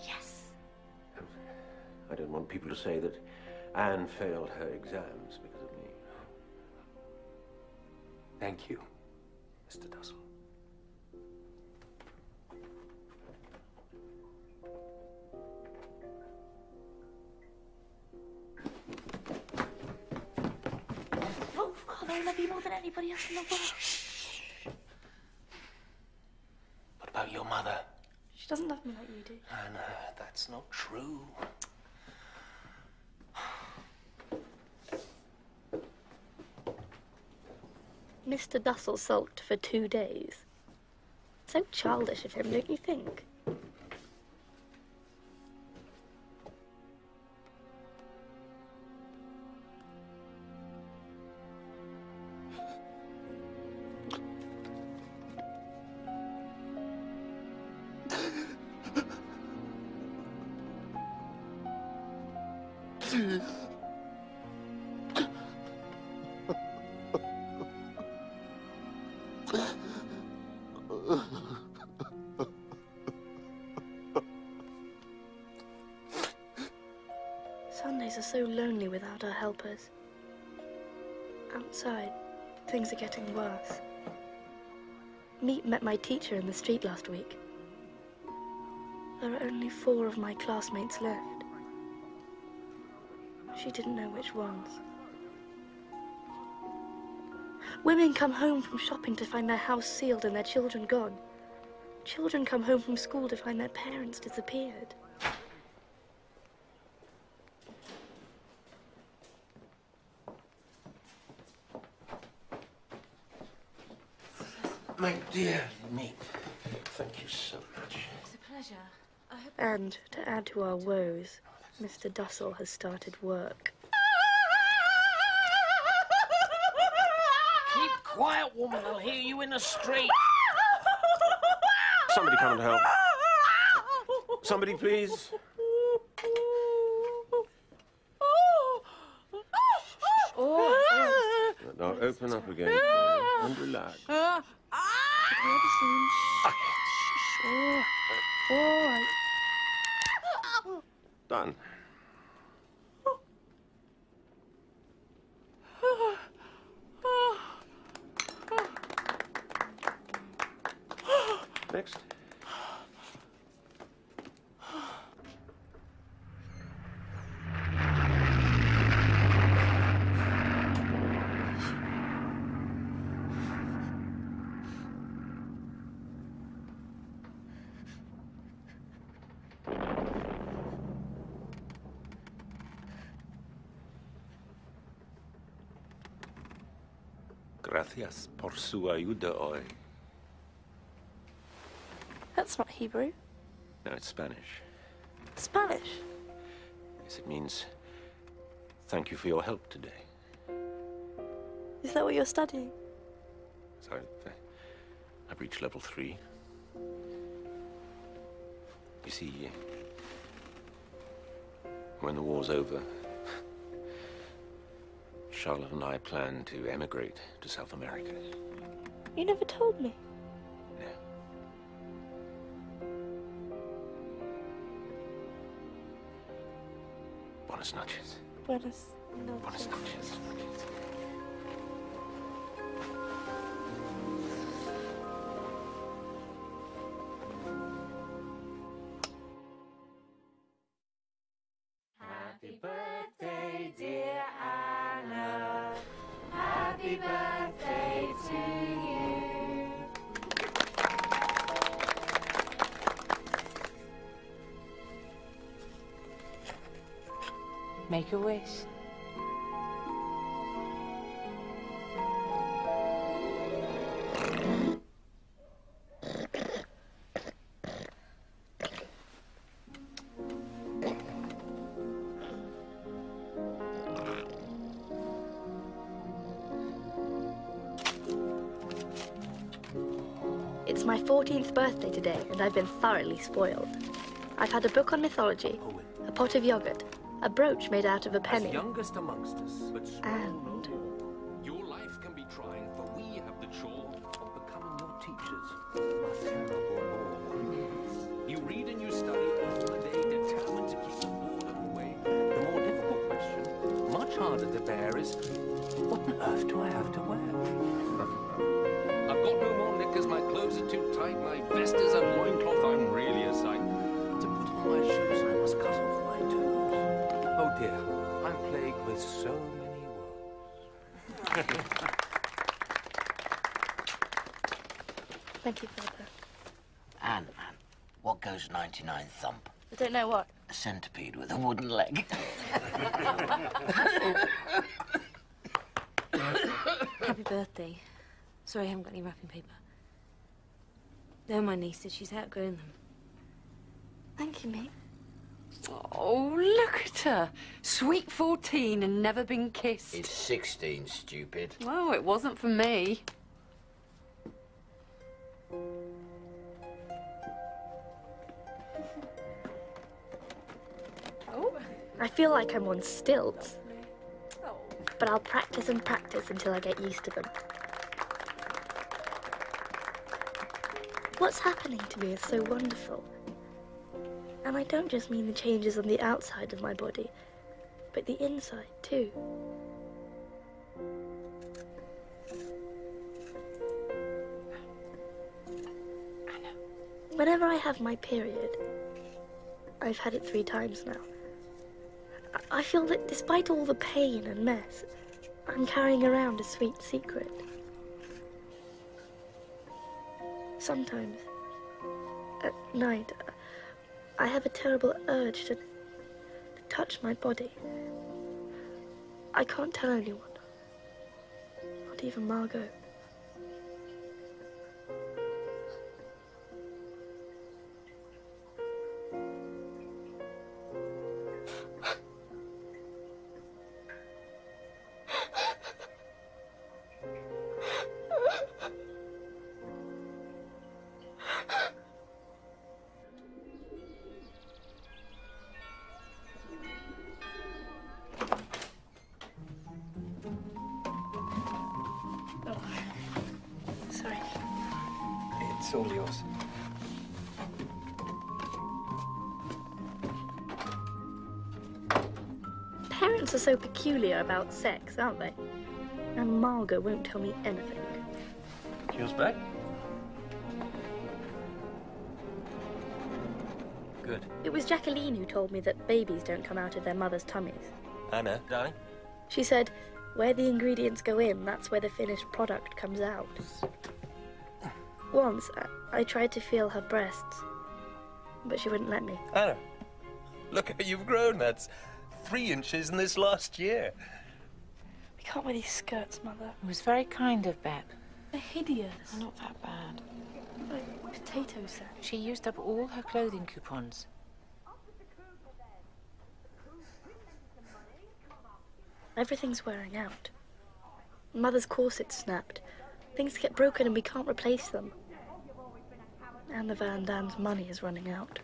Yes. I don't want people to say that Anne failed her exams because of me. Thank you, Mr. Dussel. Oh, Father, I love you more than anybody else in the world. What about your mother? She doesn't love me like you do. Anna, that's not true. Mr. Dussel sulked for 2 days. So childish of him, don't you think? Sundays are so lonely without our helpers. Outside, things are getting worse. Miep met my teacher in the street last week. There are only 4 of my classmates left. She didn't know which ones. Women come home from shopping to find their house sealed and their children gone. Children come home from school to find their parents disappeared. My dear Miep, thank you so much. It's a pleasure. I hope... And to add to our woes, Mr. Dussel has started work. Keep quiet, woman. I'll hear you in the street. Somebody come and help. Somebody, please. Now open up again and relax. Done. Next. Gracias por su ayuda hoy. That's not Hebrew. No, it's Spanish. Spanish? Yes, it means thank you for your help today. Is that what you're studying? So I've reached level 3. You see, when the war's over, Charlotte and I plan to emigrate to South America. You never told me. Buenas noches. Buenas noches. Buenas noches. Happy birthday, dear Anna. Happy birthday to you. Make a wish. It's my 14th birthday today, and I've been thoroughly spoiled. I've had a book on mythology, a pot of yogurt, a brooch made out of a penny, As youngest amongst us, but and... your life can be trying, for we have the chore of becoming your teachers. A terrible bore. You read and you study all the day, determined to keep the boredom away. The more difficult question, much harder to bear, is what on earth do I have to wear? I've got no more knickers, my clothes are too tight, my vest is a loincloth, I'm really a sight. To put on my shoes, I must cut off my toes. Oh dear, I'm plagued with so many woes. Thank you, Father. Anne, what goes 99 thump? I don't know what. A centipede with a wooden leg. Happy birthday. Sorry I haven't got any wrapping paper. They're my nieces. She's outgrown them. Thank you, mate. Oh, look at her. Sweet 14 and never been kissed. It's 16, stupid. Well, it wasn't for me. I feel like I'm on stilts. But I'll practice and practice until I get used to them. What's happening to me is so wonderful. And I don't just mean the changes on the outside of my body, but the inside too. Whenever I have my period, I've had it 3 times now, I feel that despite all the pain and mess, I'm carrying around a sweet secret. Sometimes, at night, I have a terrible urge to touch my body. I can't tell anyone, not even Margot. It's all yours. Parents are so peculiar about sex, aren't they? And Margot won't tell me anything. Yours back? Good. It was Jacqueline who told me that babies don't come out of their mother's tummies. Anna, darling? She said, where the ingredients go in, that's where the finished product comes out. Once, I tried to feel her breasts, but she wouldn't let me. Anna, look how you've grown. That's 3 inches in this last year. We can't wear these skirts, Mother. It was very kind of Bep. They're hideous. Not that bad. Like potato sack. She used up all her clothing coupons. Everything's wearing out. Mother's corset's snapped. Things get broken and we can't replace them. And the Van Dam's money is running out.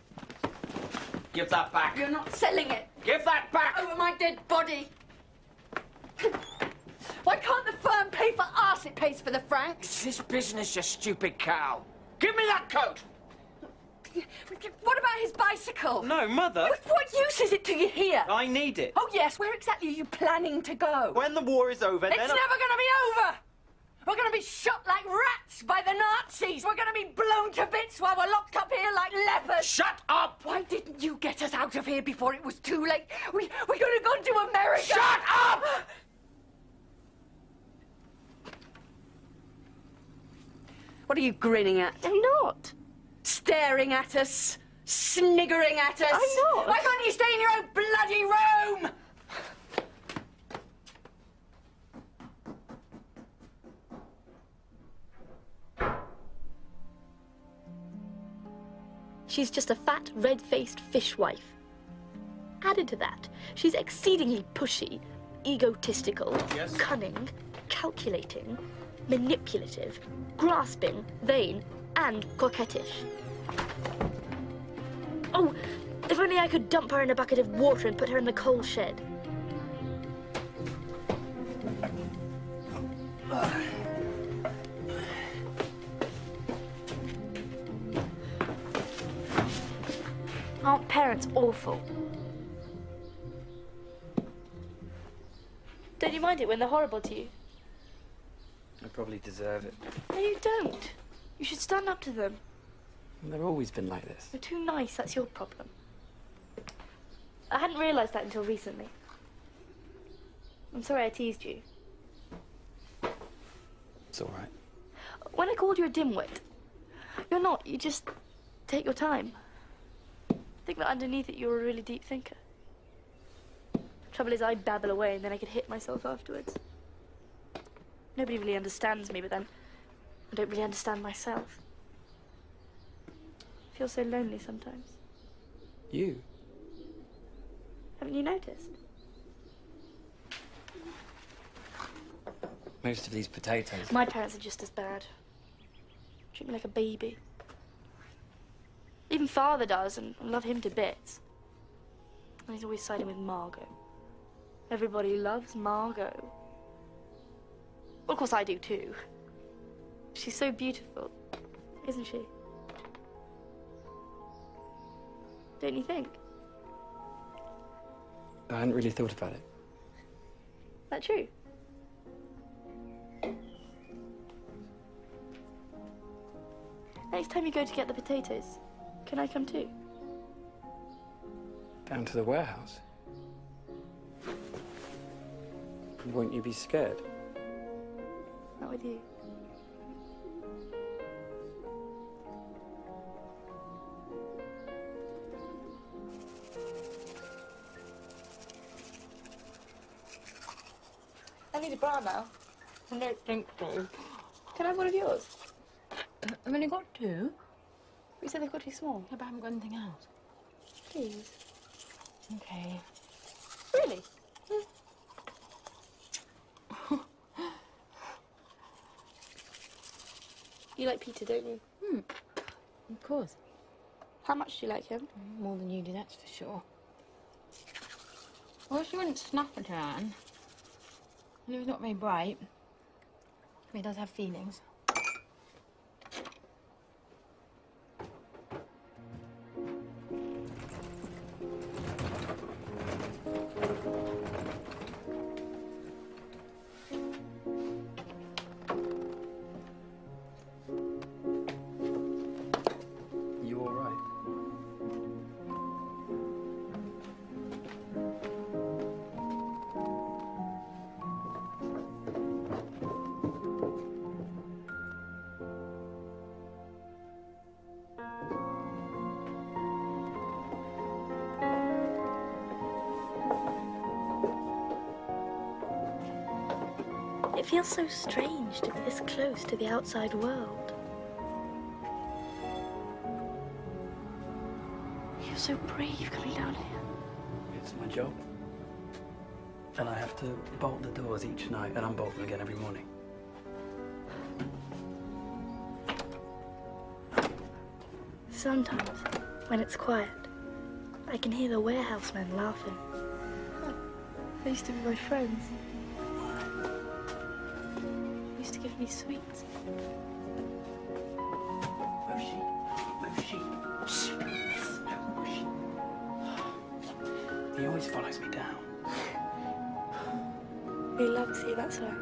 Give that back. You're not selling it. Give that back. Over my dead body. Why can't the firm pay for us? It pays for the francs. It's his business, you stupid cow. Give me that coat! What about his bicycle? No, Mother. What use is it to you here? I need it. Oh, yes. Where exactly are you planning to go? When the war is over, It's then never going to be over! We're going to be shot like rats by the Nazis. We're going to be blown to bits while we're locked up here like lepers. Shut up! Why didn't you get us out of here before it was too late? We could have gone to America. Shut up! What are you grinning at? I'm not. Staring at us. Sniggering at us. I'm not. Why can't you stay in your own bloody room? She's just a fat, red-faced fishwife. Added to that, she's exceedingly pushy, egotistical, cunning, calculating, manipulative, grasping, vain, and coquettish. Oh, if only I could dump her in a bucket of water and put her in the coal shed. Aren't parents awful? Don't you mind it when they're horrible to you? I probably deserve it. No, you don't. You should stand up to them. They've always been like this. You're too nice, that's your problem. I hadn't realised that until recently. I'm sorry I teased you. It's all right. When I called you a dimwit, you're not. You just take your time. I think that underneath it you're a really deep thinker. Trouble is I babble away and then I could hit myself afterwards. Nobody really understands me, but then I don't really understand myself. I feel so lonely sometimes. You? Haven't you noticed? Most of these potatoes. My parents are just as bad. Treat me like a baby. Even Father does, and I love him to bits. And he's always siding with Margot. Everybody loves Margot. Well, of course I do too. She's so beautiful, isn't she? Don't you think? I hadn't really thought about it. Is that true? Next time you go to get the potatoes, can I come too? Down to the warehouse? Won't you be scared? Not with you. I need a bra now. I don't think so. Can I have one of yours? I've only got 2. You said they've got too small. Yeah, but I haven't got anything else. Please. Okay. Really? You like Peter, don't you? Of course. How much do you like him? More than you do, that's for sure. Well, she wouldn't snap at Anne. And he was not very bright. He does have feelings. feels so strange to be this close to the outside world. You're so brave coming down here. It's my job. And I have to bolt the doors each night and unbolt them again every morning. Sometimes, when it's quiet, I can hear the warehousemen laughing. Huh. They used to be my friends. They used to give me sweets. Moshi. He always follows me down. He loves you, that's why.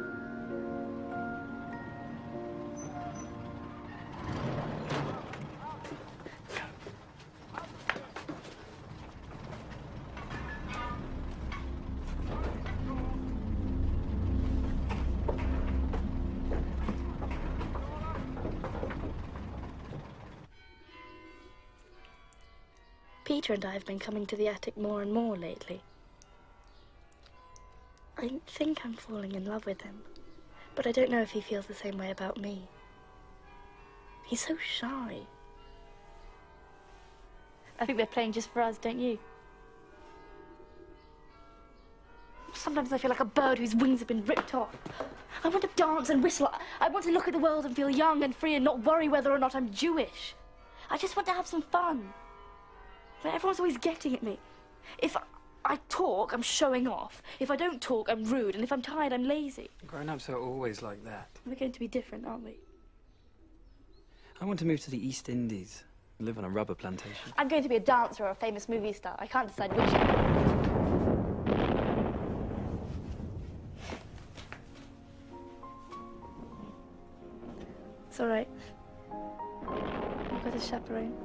Peter and I have been coming to the attic more and more lately. I think I'm falling in love with him, but I don't know if he feels the same way about me. He's so shy. I think they're playing just for us, don't you? Sometimes I feel like a bird whose wings have been ripped off. I want to dance and whistle. I want to look at the world and feel young and free and not worry whether or not I'm Jewish. I just want to have some fun. But everyone's always getting at me. If I talk, I'm showing off. If I don't talk, I'm rude. And if I'm tired, I'm lazy. Grown-ups are always like that. We're going to be different, aren't we? I want to move to the East Indies and live on a rubber plantation. I'm going to be a dancer or a famous movie star. I can't decide which. It's all right. I've got a chaperone.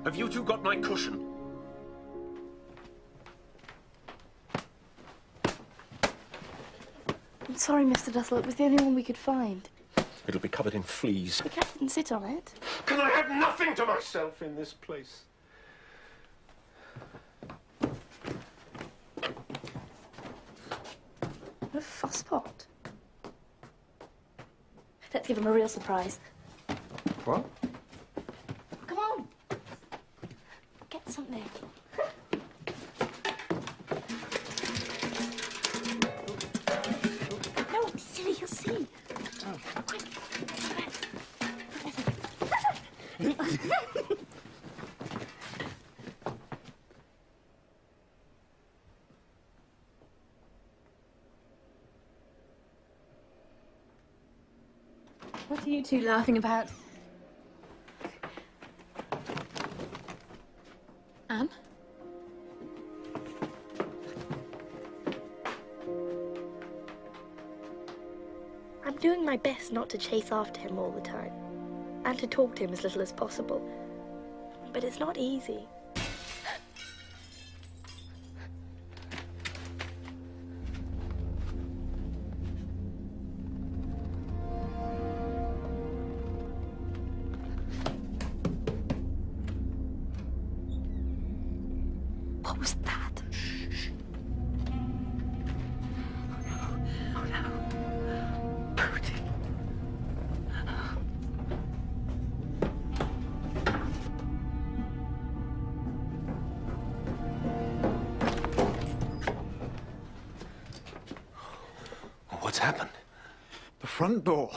Have you two got my cushion? I'm sorry, Mr. Dussel. It was the only one we could find. It'll be covered in fleas. The cat didn't sit on it. Can I have nothing to myself in this place? What a fusspot. Let's give him a real surprise. What? Come on. Get something. No, silly, you'll see. Oh. Quick. What are you two laughing about? Anne? I'm doing my best not to chase after him all the time, and to talk to him as little as possible. But it's not easy. What was that? Shh. Oh no. Oh no. Booty. What's happened? The front door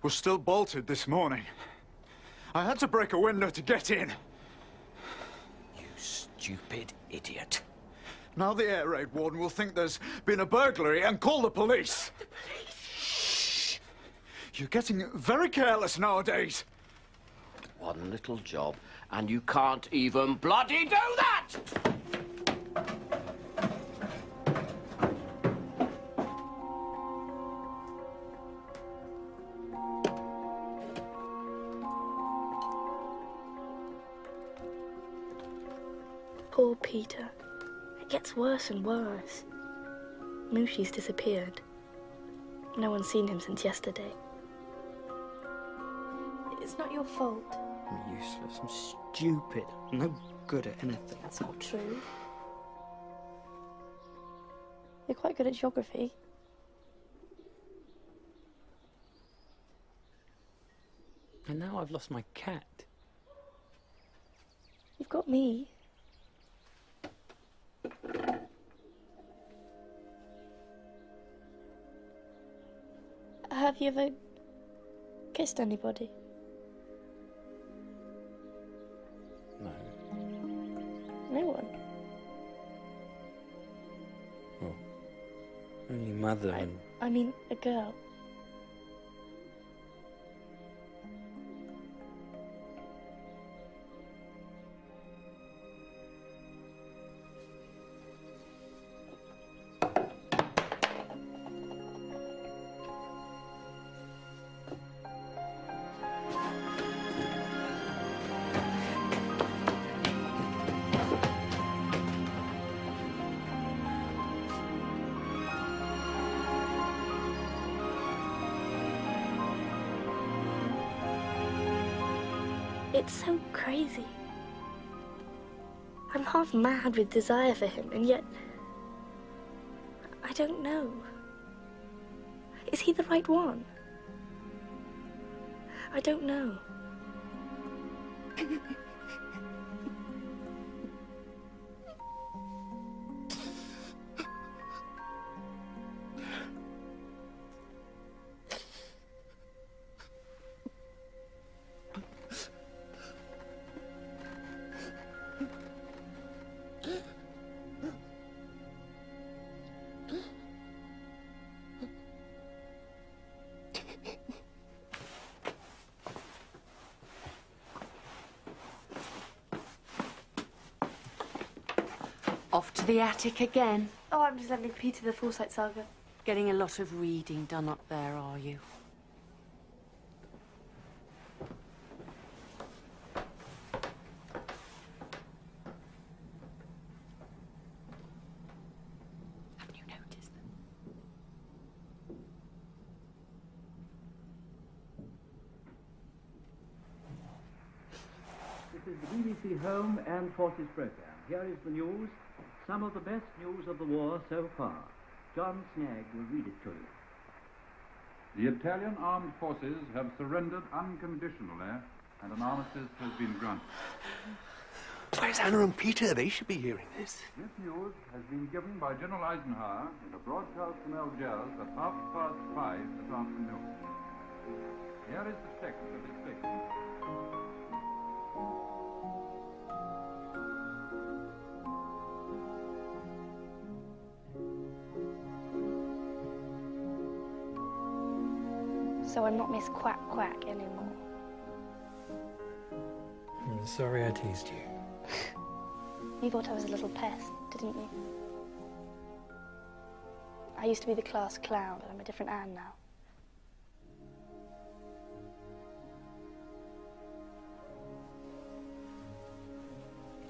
was still bolted this morning. I had to break a window to get in. Stupid idiot. Now the air raid warden will think there's been a burglary and call the police. The police? Shh. You're getting very careless nowadays. One little job, and you can't even bloody do that! Poor Peter. It gets worse and worse. Mooshi's disappeared. No one's seen him since yesterday. It's not your fault. I'm useless. I'm stupid. No good at anything. That's not true. You're quite good at geography. And now I've lost my cat. You've got me. Have you ever kissed anybody? No. No one? Well, only Mother and... I mean, a girl. It's so crazy. I'm half mad with desire for him, and yet... I don't know. Is he the right one? I don't know. Off to the attic again. Oh, I'm just lending Peter the Forsyte Saga. Getting a lot of reading done up there, are you? Haven't you noticed them? This is the BBC Home and Forces programme. Here is the news. Some of the best news of the war so far. John Snagg will read it to you. The Italian armed forces have surrendered unconditionally, and an armistice has been granted. Where's Anna and Peter? They should be hearing this. This news has been given by General Eisenhower in a broadcast from Algiers at 5:30 this afternoon. Here is the text of his statement. So I'm not Miss Quack Quack anymore. I'm sorry I teased you. You thought I was a little pest, didn't you? I used to be the class clown, but I'm a different Anne now.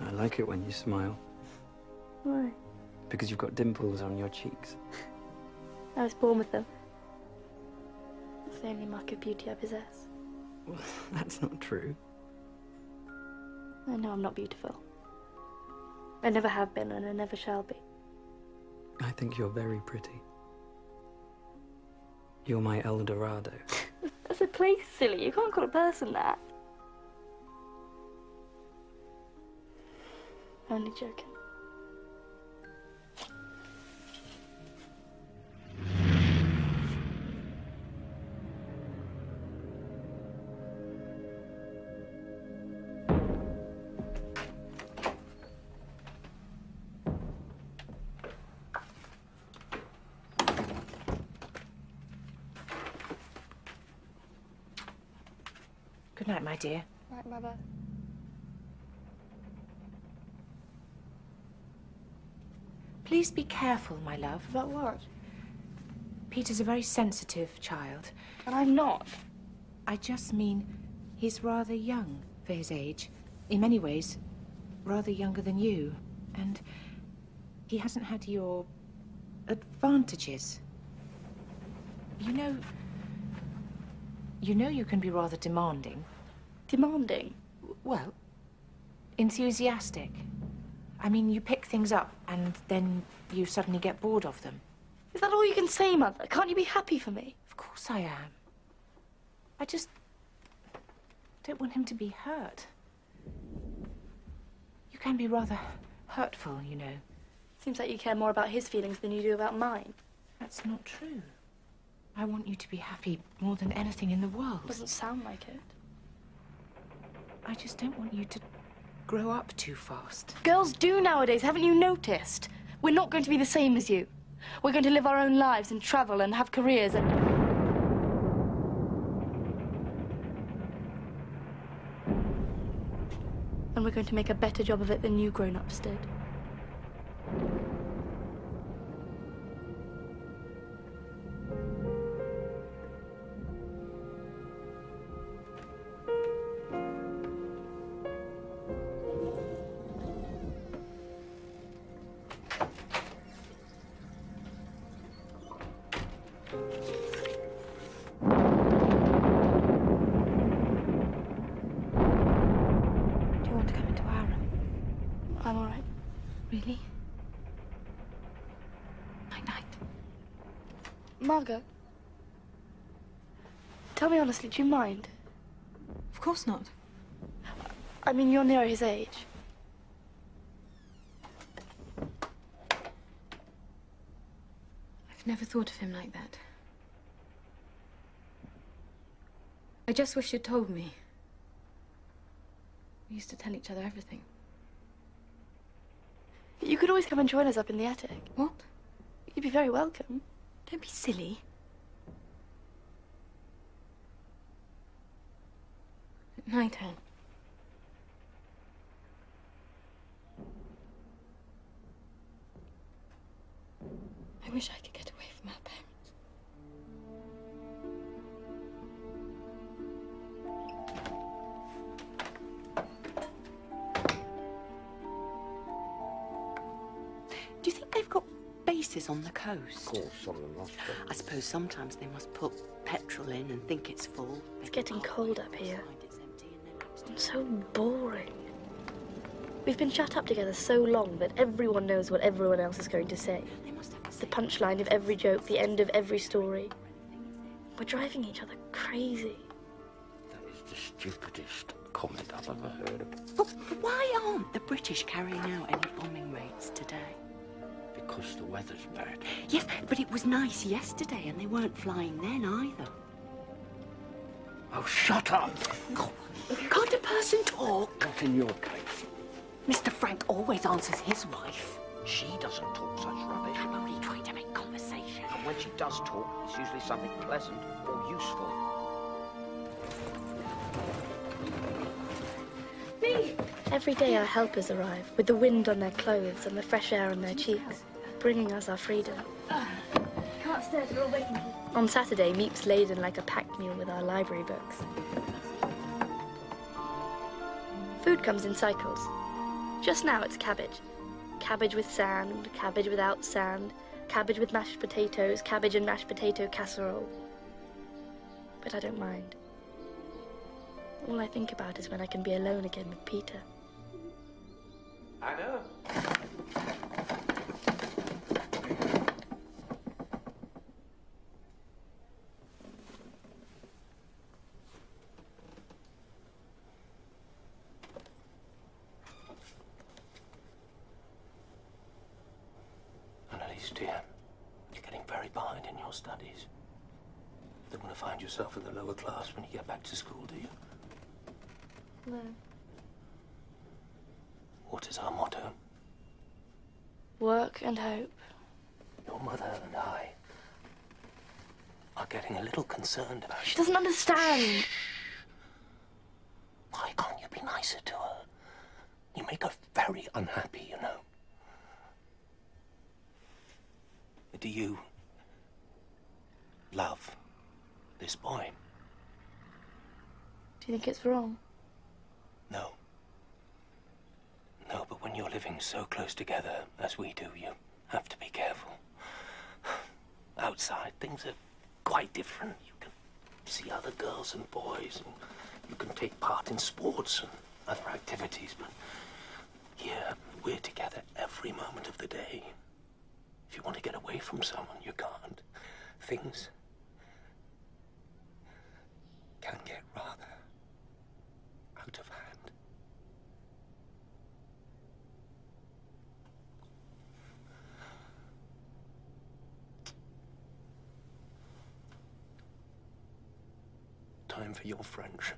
I like it when you smile. Why? Because you've got dimples on your cheeks. I was born with them. It's the only mark of beauty I possess. Well, that's not true. I know I'm not beautiful. I never have been, and I never shall be. I think you're very pretty. You're my El Dorado. That's a place, silly. You can't call a person that. Only joking. Good night, my dear. Right, Mother. Please be careful, my love. About what? Peter's a very sensitive child. And I'm not. I just mean he's rather young for his age. In many ways, rather younger than you. And he hasn't had your advantages. You know you can be rather demanding. Demanding? Well, enthusiastic. I mean, you pick things up and then you suddenly get bored of them. Is that all you can say, Mother? Can't you be happy for me? Of course I am. I just don't want him to be hurt. You can be rather hurtful, you know. Seems like you care more about his feelings than you do about mine. That's not true. I want you to be happy more than anything in the world. Doesn't sound like it. I just don't want you to grow up too fast. Girls do nowadays, haven't you noticed? We're not going to be the same as you. We're going to live our own lives and travel and have careers and... And we're going to make a better job of it than you grown-ups did. Margot, tell me honestly, do you mind? Of course not. I mean, you're near his age. I've never thought of him like that. I just wish you'd told me. We used to tell each other everything. You could always come and join us up in the attic. What? You'd be very welcome. Don't be silly. Night, Anne. I wish I could get away from our parents. Do you think they've got bases on the coast? Of course, some of them must be. I suppose sometimes they must put petrol in and think it's full. It's getting cold up here. It's so boring. We've been shut up together so long that everyone knows what everyone else is going to say. The punchline of every joke, the end of every story. We're driving each other crazy. That is the stupidest comment I've ever heard of. But why aren't the British carrying out any bombing raids today? Because the weather's bad. Yes, but it was nice yesterday and they weren't flying then either. Oh, shut up! Can't a person talk? Not in your case. Mr. Frank always answers his wife. She doesn't talk such rubbish. I'm only trying to make conversation. And when she does talk, it's usually something pleasant or useful. Me! Every day our helpers arrive, with the wind on their clothes and the fresh air on their cheeks, bringing us our freedom. Come upstairs, we're all waiting for you. On Saturday, Miep's laden like a packed mule with our library books. Food comes in cycles. Just now it's cabbage. Cabbage with sand, cabbage without sand, cabbage with mashed potatoes, cabbage and mashed potato casserole. But I don't mind. All I think about is when I can be alone again with Peter. I know. Annalise, dear, you're getting very behind in your studies. You don't want to find yourself in the lower class when you get back to school, do you? No. What is our motto? Work and hope. Your mother and I are getting a little concerned about She doesn't understand. Why can't you be nicer to her? You make her very unhappy, you know. Do you love this boy? Do you think it's wrong? No. No, but when you're living so close together as we do, you have to be careful. Outside, things are quite different. You can see other girls and boys, and you can take part in sports and other activities, but here, we're together every moment of the day. If you want to get away from someone, you can't. Things can get rather out of hand. Time for your French.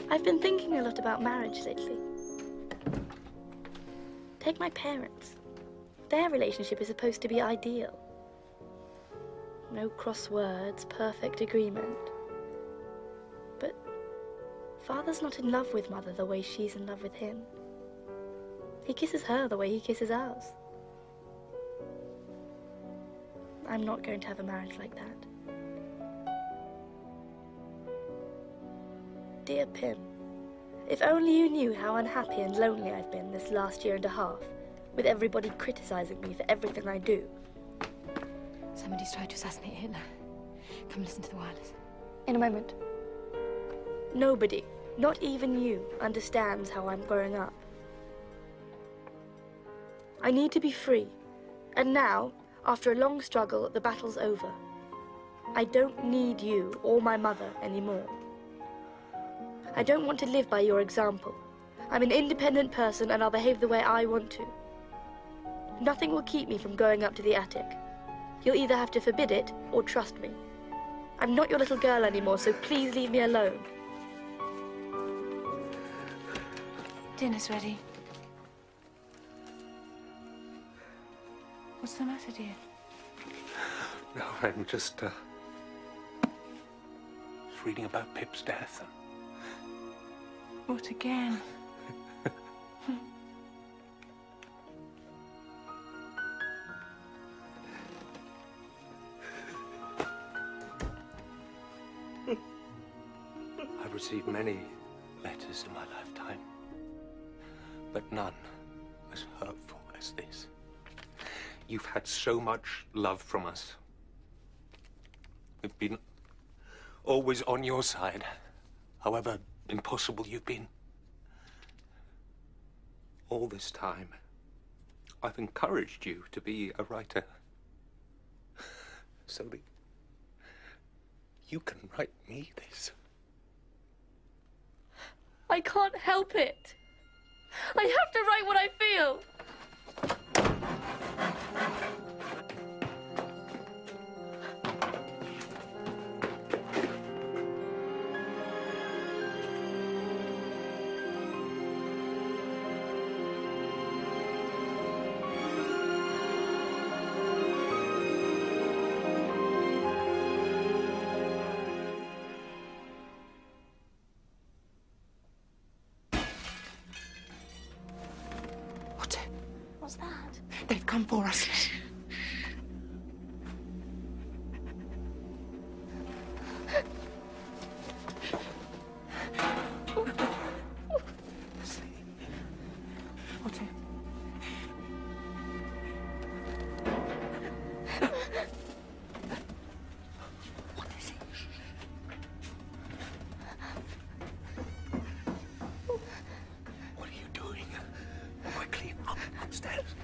I've been thinking a lot about marriage lately. Take my parents. Their relationship is supposed to be ideal. No cross words, perfect agreement. But Father's not in love with Mother the way she's in love with him. He kisses her the way he kisses ours. I'm not going to have a marriage like that. Dear Pim, if only you knew how unhappy and lonely I've been this last year and a half, with everybody criticizing me for everything I do. Somebody's tried to assassinate Hitler. Come listen to the wireless. In a moment. Nobody, not even you, understands how I'm growing up. I need to be free. And now, after a long struggle, the battle's over. I don't need you or my mother anymore. I don't want to live by your example. I'm an independent person and I'll behave the way I want to. Nothing will keep me from going up to the attic. You'll either have to forbid it or trust me. I'm not your little girl anymore, so please leave me alone. Dinner's ready. What's the matter, dear? No, I'm just reading about Pip's death. What again? I've received many letters in my lifetime, but none as hurtful as this. You've had so much love from us. We've been always on your side, however impossible you've been. All this time, I've encouraged you to be a writer, so that you can write me this. I can't help it. I have to write what I feel. What's that? They've come for us. Otto. What is it? What are you doing? Quickly, upstairs.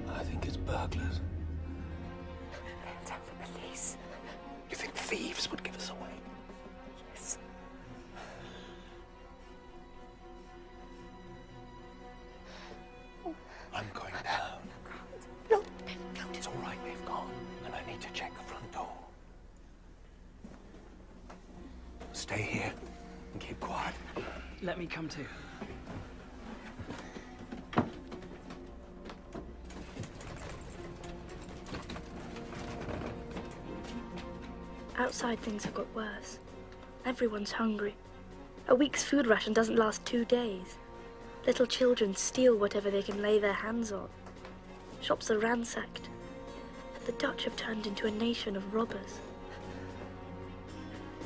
I think it's burglars. Tell the police. You think thieves would give us away? Yes. I'm going down. No. It's all right, they've gone, and I need to check the front door. Stay here and keep quiet. Let me come too. Outside things have got worse. Everyone's hungry. A week's food ration doesn't last 2 days. Little children steal whatever they can lay their hands on. Shops are ransacked. The Dutch have turned into a nation of robbers.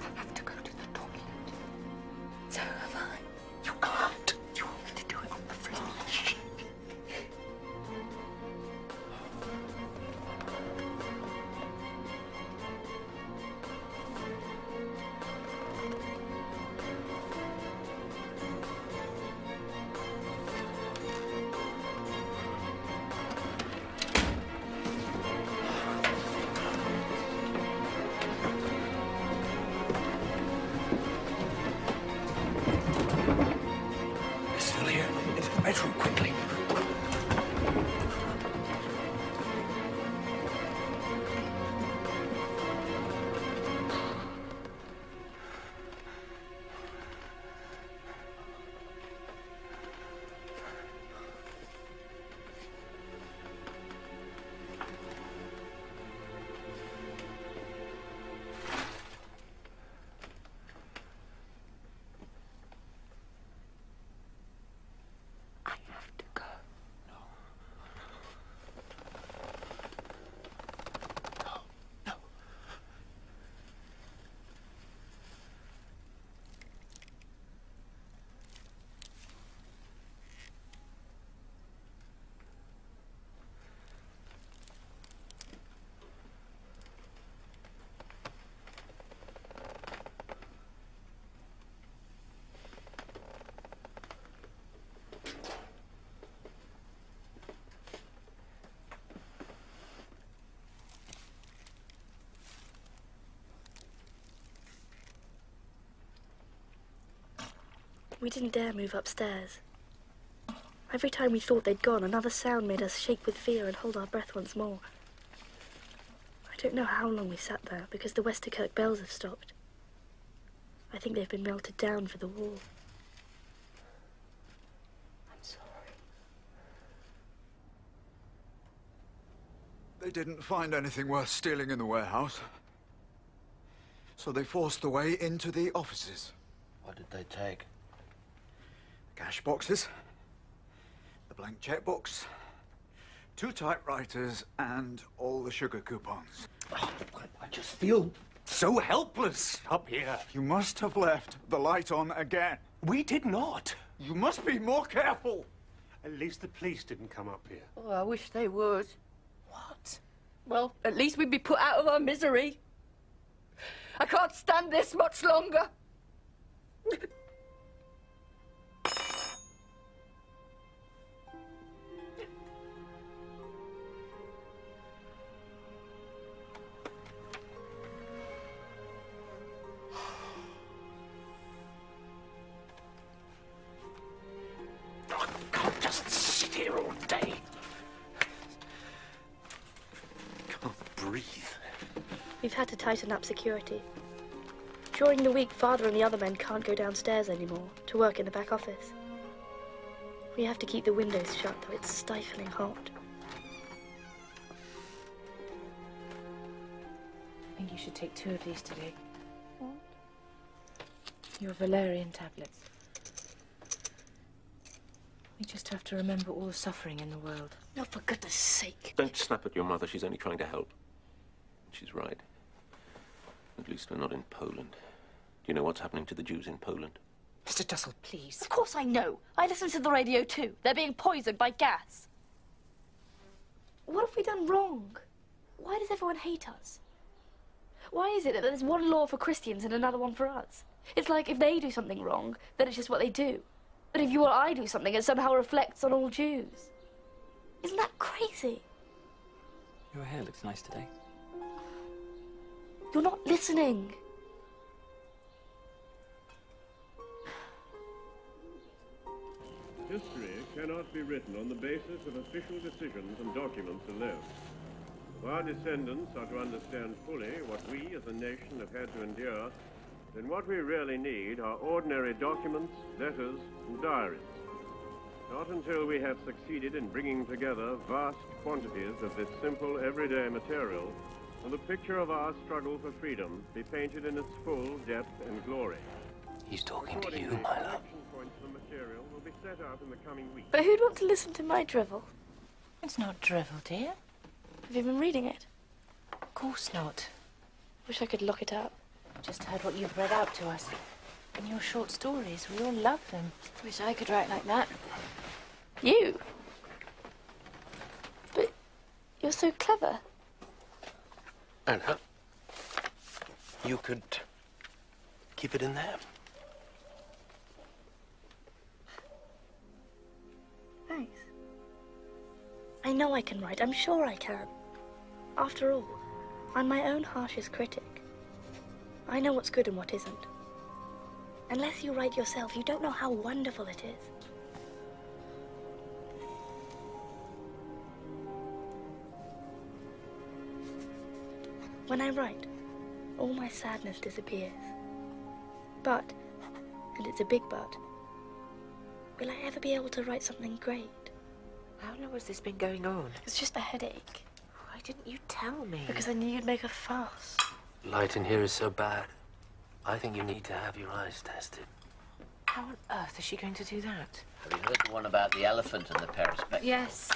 I have to go to the toilet. We didn't dare move upstairs. Every time we thought they'd gone, another sound made us shake with fear and hold our breath once more. I don't know how long we sat there, because the Westerkirk bells have stopped. I think they've been melted down for the war. I'm sorry. They didn't find anything worth stealing in the warehouse, so they forced their way into the offices. What did they take? Cash boxes, the blank checkbooks, 2 typewriters, and all the sugar coupons. Oh, I just feel so helpless up here. You must have left the light on again. We did not. You must be more careful. At least the police didn't come up here. Oh, I wish they would. What? Well, at least we'd be put out of our misery. I can't stand this much longer. I can't just sit here all day. Can't breathe. We've had to tighten up security. During the week, Father and the other men can't go downstairs anymore to work in the back office. We have to keep the windows shut, though it's stifling hot. I think you should take 2 of these today. What? Your valerian tablets. We just have to remember all the suffering in the world. No, for goodness sake. Don't snap at your mother. She's only trying to help. She's right. At least we're not in Poland. Do you know what's happening to the Jews in Poland? Mr. Dussel, please. Of course I know. I listen to the radio too. They're being poisoned by gas. What have we done wrong? Why does everyone hate us? Why is it that there's one law for Christians and another one for us? It's like if they do something wrong, then it's just what they do. But if you or I do something, it somehow reflects on all Jews. Isn't that crazy? Your hair looks nice today. You're not listening. History cannot be written on the basis of official decisions and documents alone. If our descendants are to understand fully what we as a nation have had to endure, then what we really need are ordinary documents, letters, and diaries. Not until we have succeeded in bringing together vast quantities of this simple, everyday material will the picture of our struggle for freedom be painted in its full depth and glory. He's talking to you, my love. Points of the material will be set out in the coming weeks. But who'd want to listen to my drivel? It's not drivel, dear. Have you been reading it? Of course not. Wish I could look it up. Just heard what you've read out to us. And your short stories, we all love them. Wish I could write like that. You? But you're so clever. Anna, you could keep it in there. Thanks. I know I can write. I'm sure I can. After all, I'm my own harshest critic. I know what's good and what isn't. Unless you write yourself, you don't know how wonderful it is. When I write, all my sadness disappears. But, and it's a big but, will I ever be able to write something great? How long has this been going on? It's just a headache. Why didn't you tell me? Because I knew you'd make a fuss. Light in here is so bad. I think you need to have your eyes tested. How on earth is she going to do that? Have you heard the one about the elephant and the perispectacles? Yes.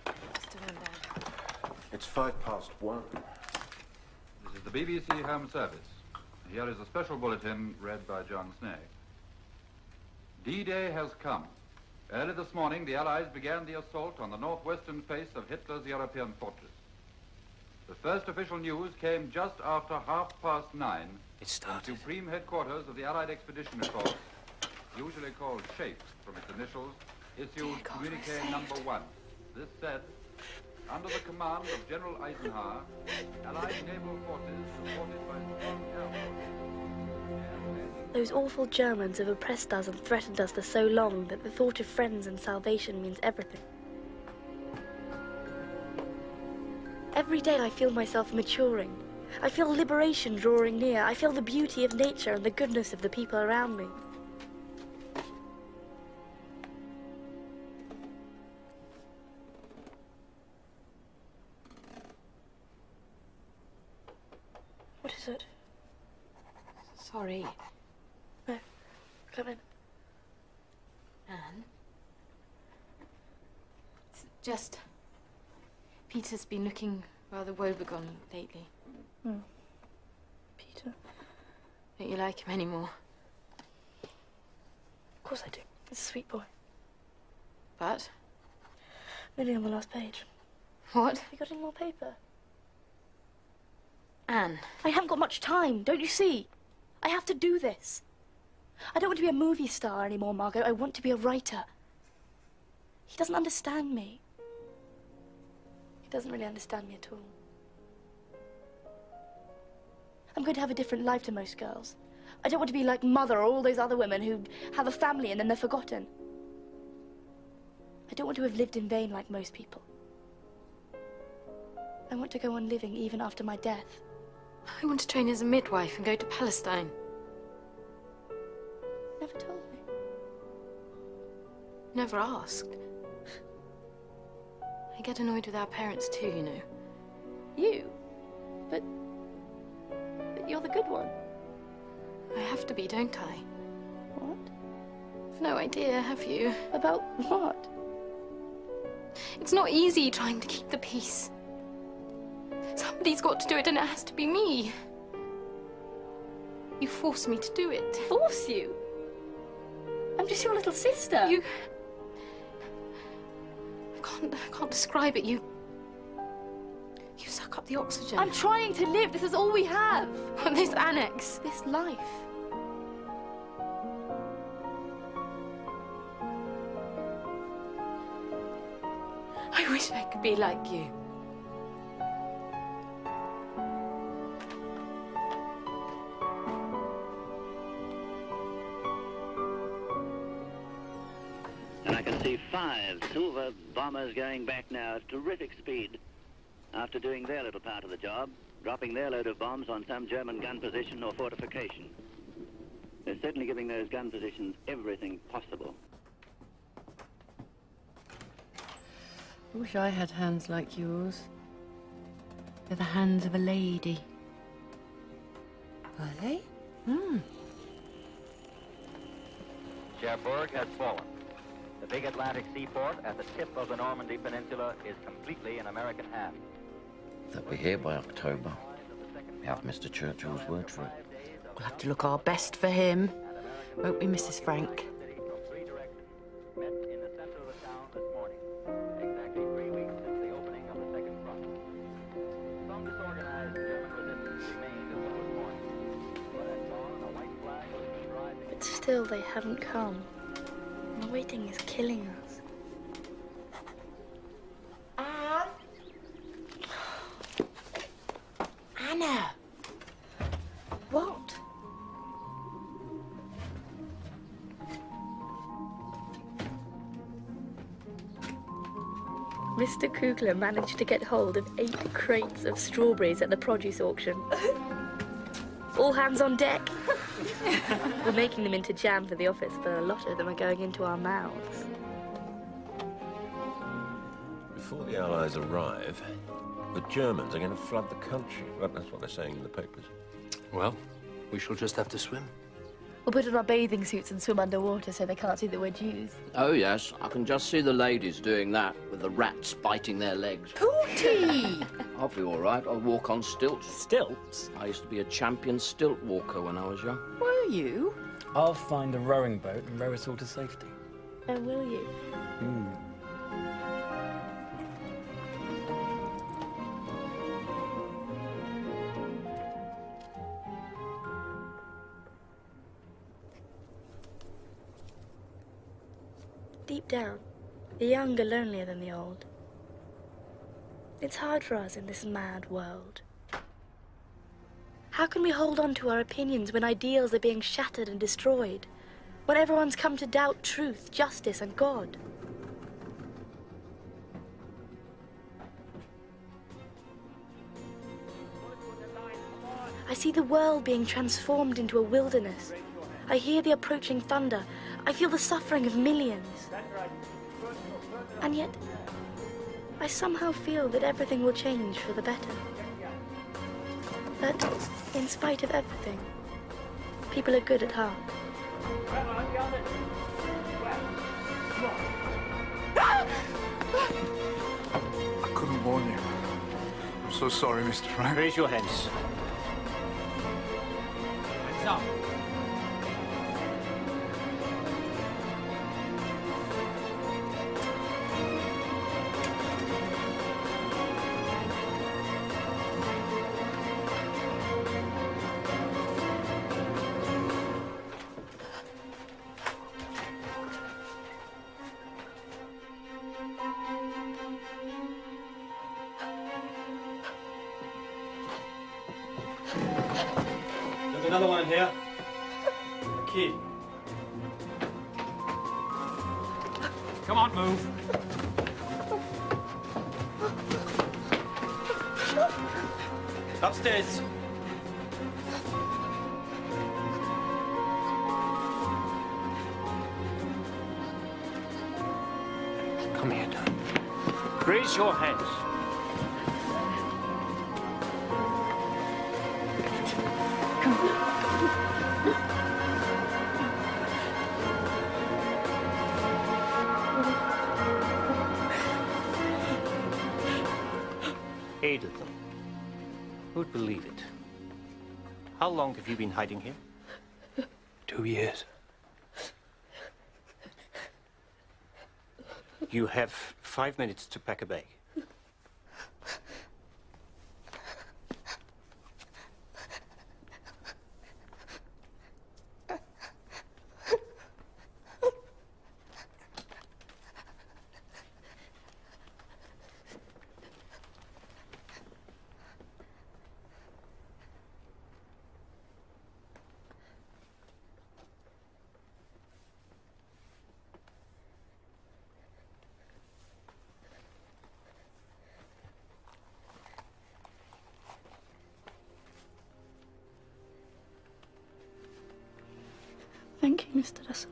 Mr. Van Dam. It's 1:05. This is the BBC Home Service. Here is a special bulletin read by John Snag. D-Day has come. Early this morning, the Allies began the assault on the northwestern face of Hitler's European fortress. The first official news came just after 9:30. It started. The supreme headquarters of the Allied Expeditionary Force, usually called SHAPE from its initials, issued communique number 1. This said, under the command of General Eisenhower, Allied naval forces supported by strong air forces. Those awful Germans have oppressed us and threatened us for so long that the thought of friends and salvation means everything. Every day I feel myself maturing. I feel liberation drawing near. I feel the beauty of nature and the goodness of the people around me. What is it? Sorry. No. Come in. Anne? It's just... Peter's been looking rather woebegone lately. Hmm. Peter? Don't you like him anymore? Of course I do. He's a sweet boy. But? Nearly on the last page. What? Have you got any more paper? Anne. I haven't got much time, don't you see? I have to do this. I don't want to be a movie star anymore, Margot. I want to be a writer. He doesn't understand me. He doesn't really understand me at all. I'm going to have a different life to most girls. I don't want to be like Mother or all those other women who have a family and then they're forgotten. I don't want to have lived in vain like most people. I want to go on living even after my death. I want to train as a midwife and go to Palestine. Never told me. Never asked. I get annoyed with our parents too, you know. You? But you're the good one. I have to be, don't I? What? I've no idea, have you? About what? It's not easy trying to keep the peace. Somebody's got to do it, and it has to be me. You force me to do it. Force you? I'm just your little sister. You... I can't describe it. You suck up the oxygen. I'm trying to live. This is all we have. This annex. This life. I wish I could be like you. And I can see 5 silver bombers going back now at terrific speed after doing their little part of the job, dropping their load of bombs on some German gun position or fortification. They're certainly giving those gun positions everything possible. I wish I had hands like yours. They're the hands of a lady. Are they? Cherbourg has fallen. The big Atlantic seaport at the tip of the Normandy Peninsula is completely in American hands. They'll be here by October. We have Mr. Churchill's word for it. We'll have to look our best for him, won't we, Mrs. Frank? Met in the center of the town this morning, exactly 3 weeks since the opening of the second front. Some disorganized German resistance remained until this morning, but at dawn a white flag was seen rising. But still, they haven't come. The waiting is killing us. Anna! What? Mr. Kugler managed to get hold of 8 crates of strawberries at the produce auction. All hands on deck. We're making them into jam for the office, but a lot of them are going into our mouths. Before the Allies arrive, the Germans are going to flood the country. Well, that's what they're saying in the papers. Well, we shall just have to swim. We'll put on our bathing suits and swim underwater so they can't see that we're Jews. Oh, yes. I can just see the ladies doing that with the rats biting their legs. Pooty! I'll be all right. I'll walk on stilts. Stilts? I used to be a champion stilt walker when I was young. Were you? I'll find a rowing boat and row us all to safety. Oh, will you? Deep down, the young are lonelier than the old. It's hard for us in this mad world. How can we hold on to our opinions when ideals are being shattered and destroyed? When everyone's come to doubt truth, justice, and God? I see the world being transformed into a wilderness. I hear the approaching thunder. I feel the suffering of millions. And yet, I somehow feel that everything will change for the better. That, in spite of everything, people are good at heart. I couldn't warn you. I'm so sorry, Mr. Frank. Raise your hands. Hands up. Another one here. A kid. Come on, move. Upstairs. Come here, Don. Raise your hands. Edith, who'd believe it? How long have you been hiding here? 2 years. You have 5 minutes to pack a bag. Thank you, Mr. Russell.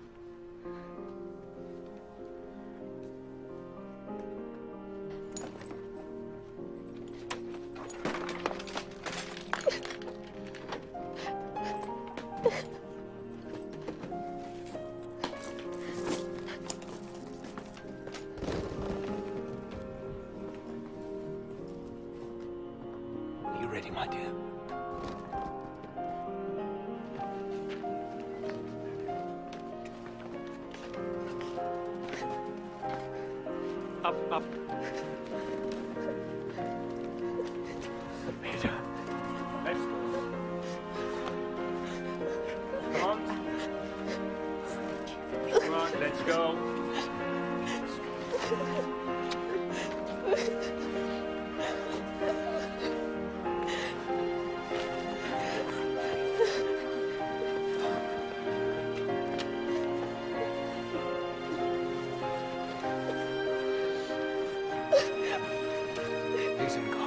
Are you ready, my dear? Up. Peter. Let's go. Come on. Come on, let's go. He's in God.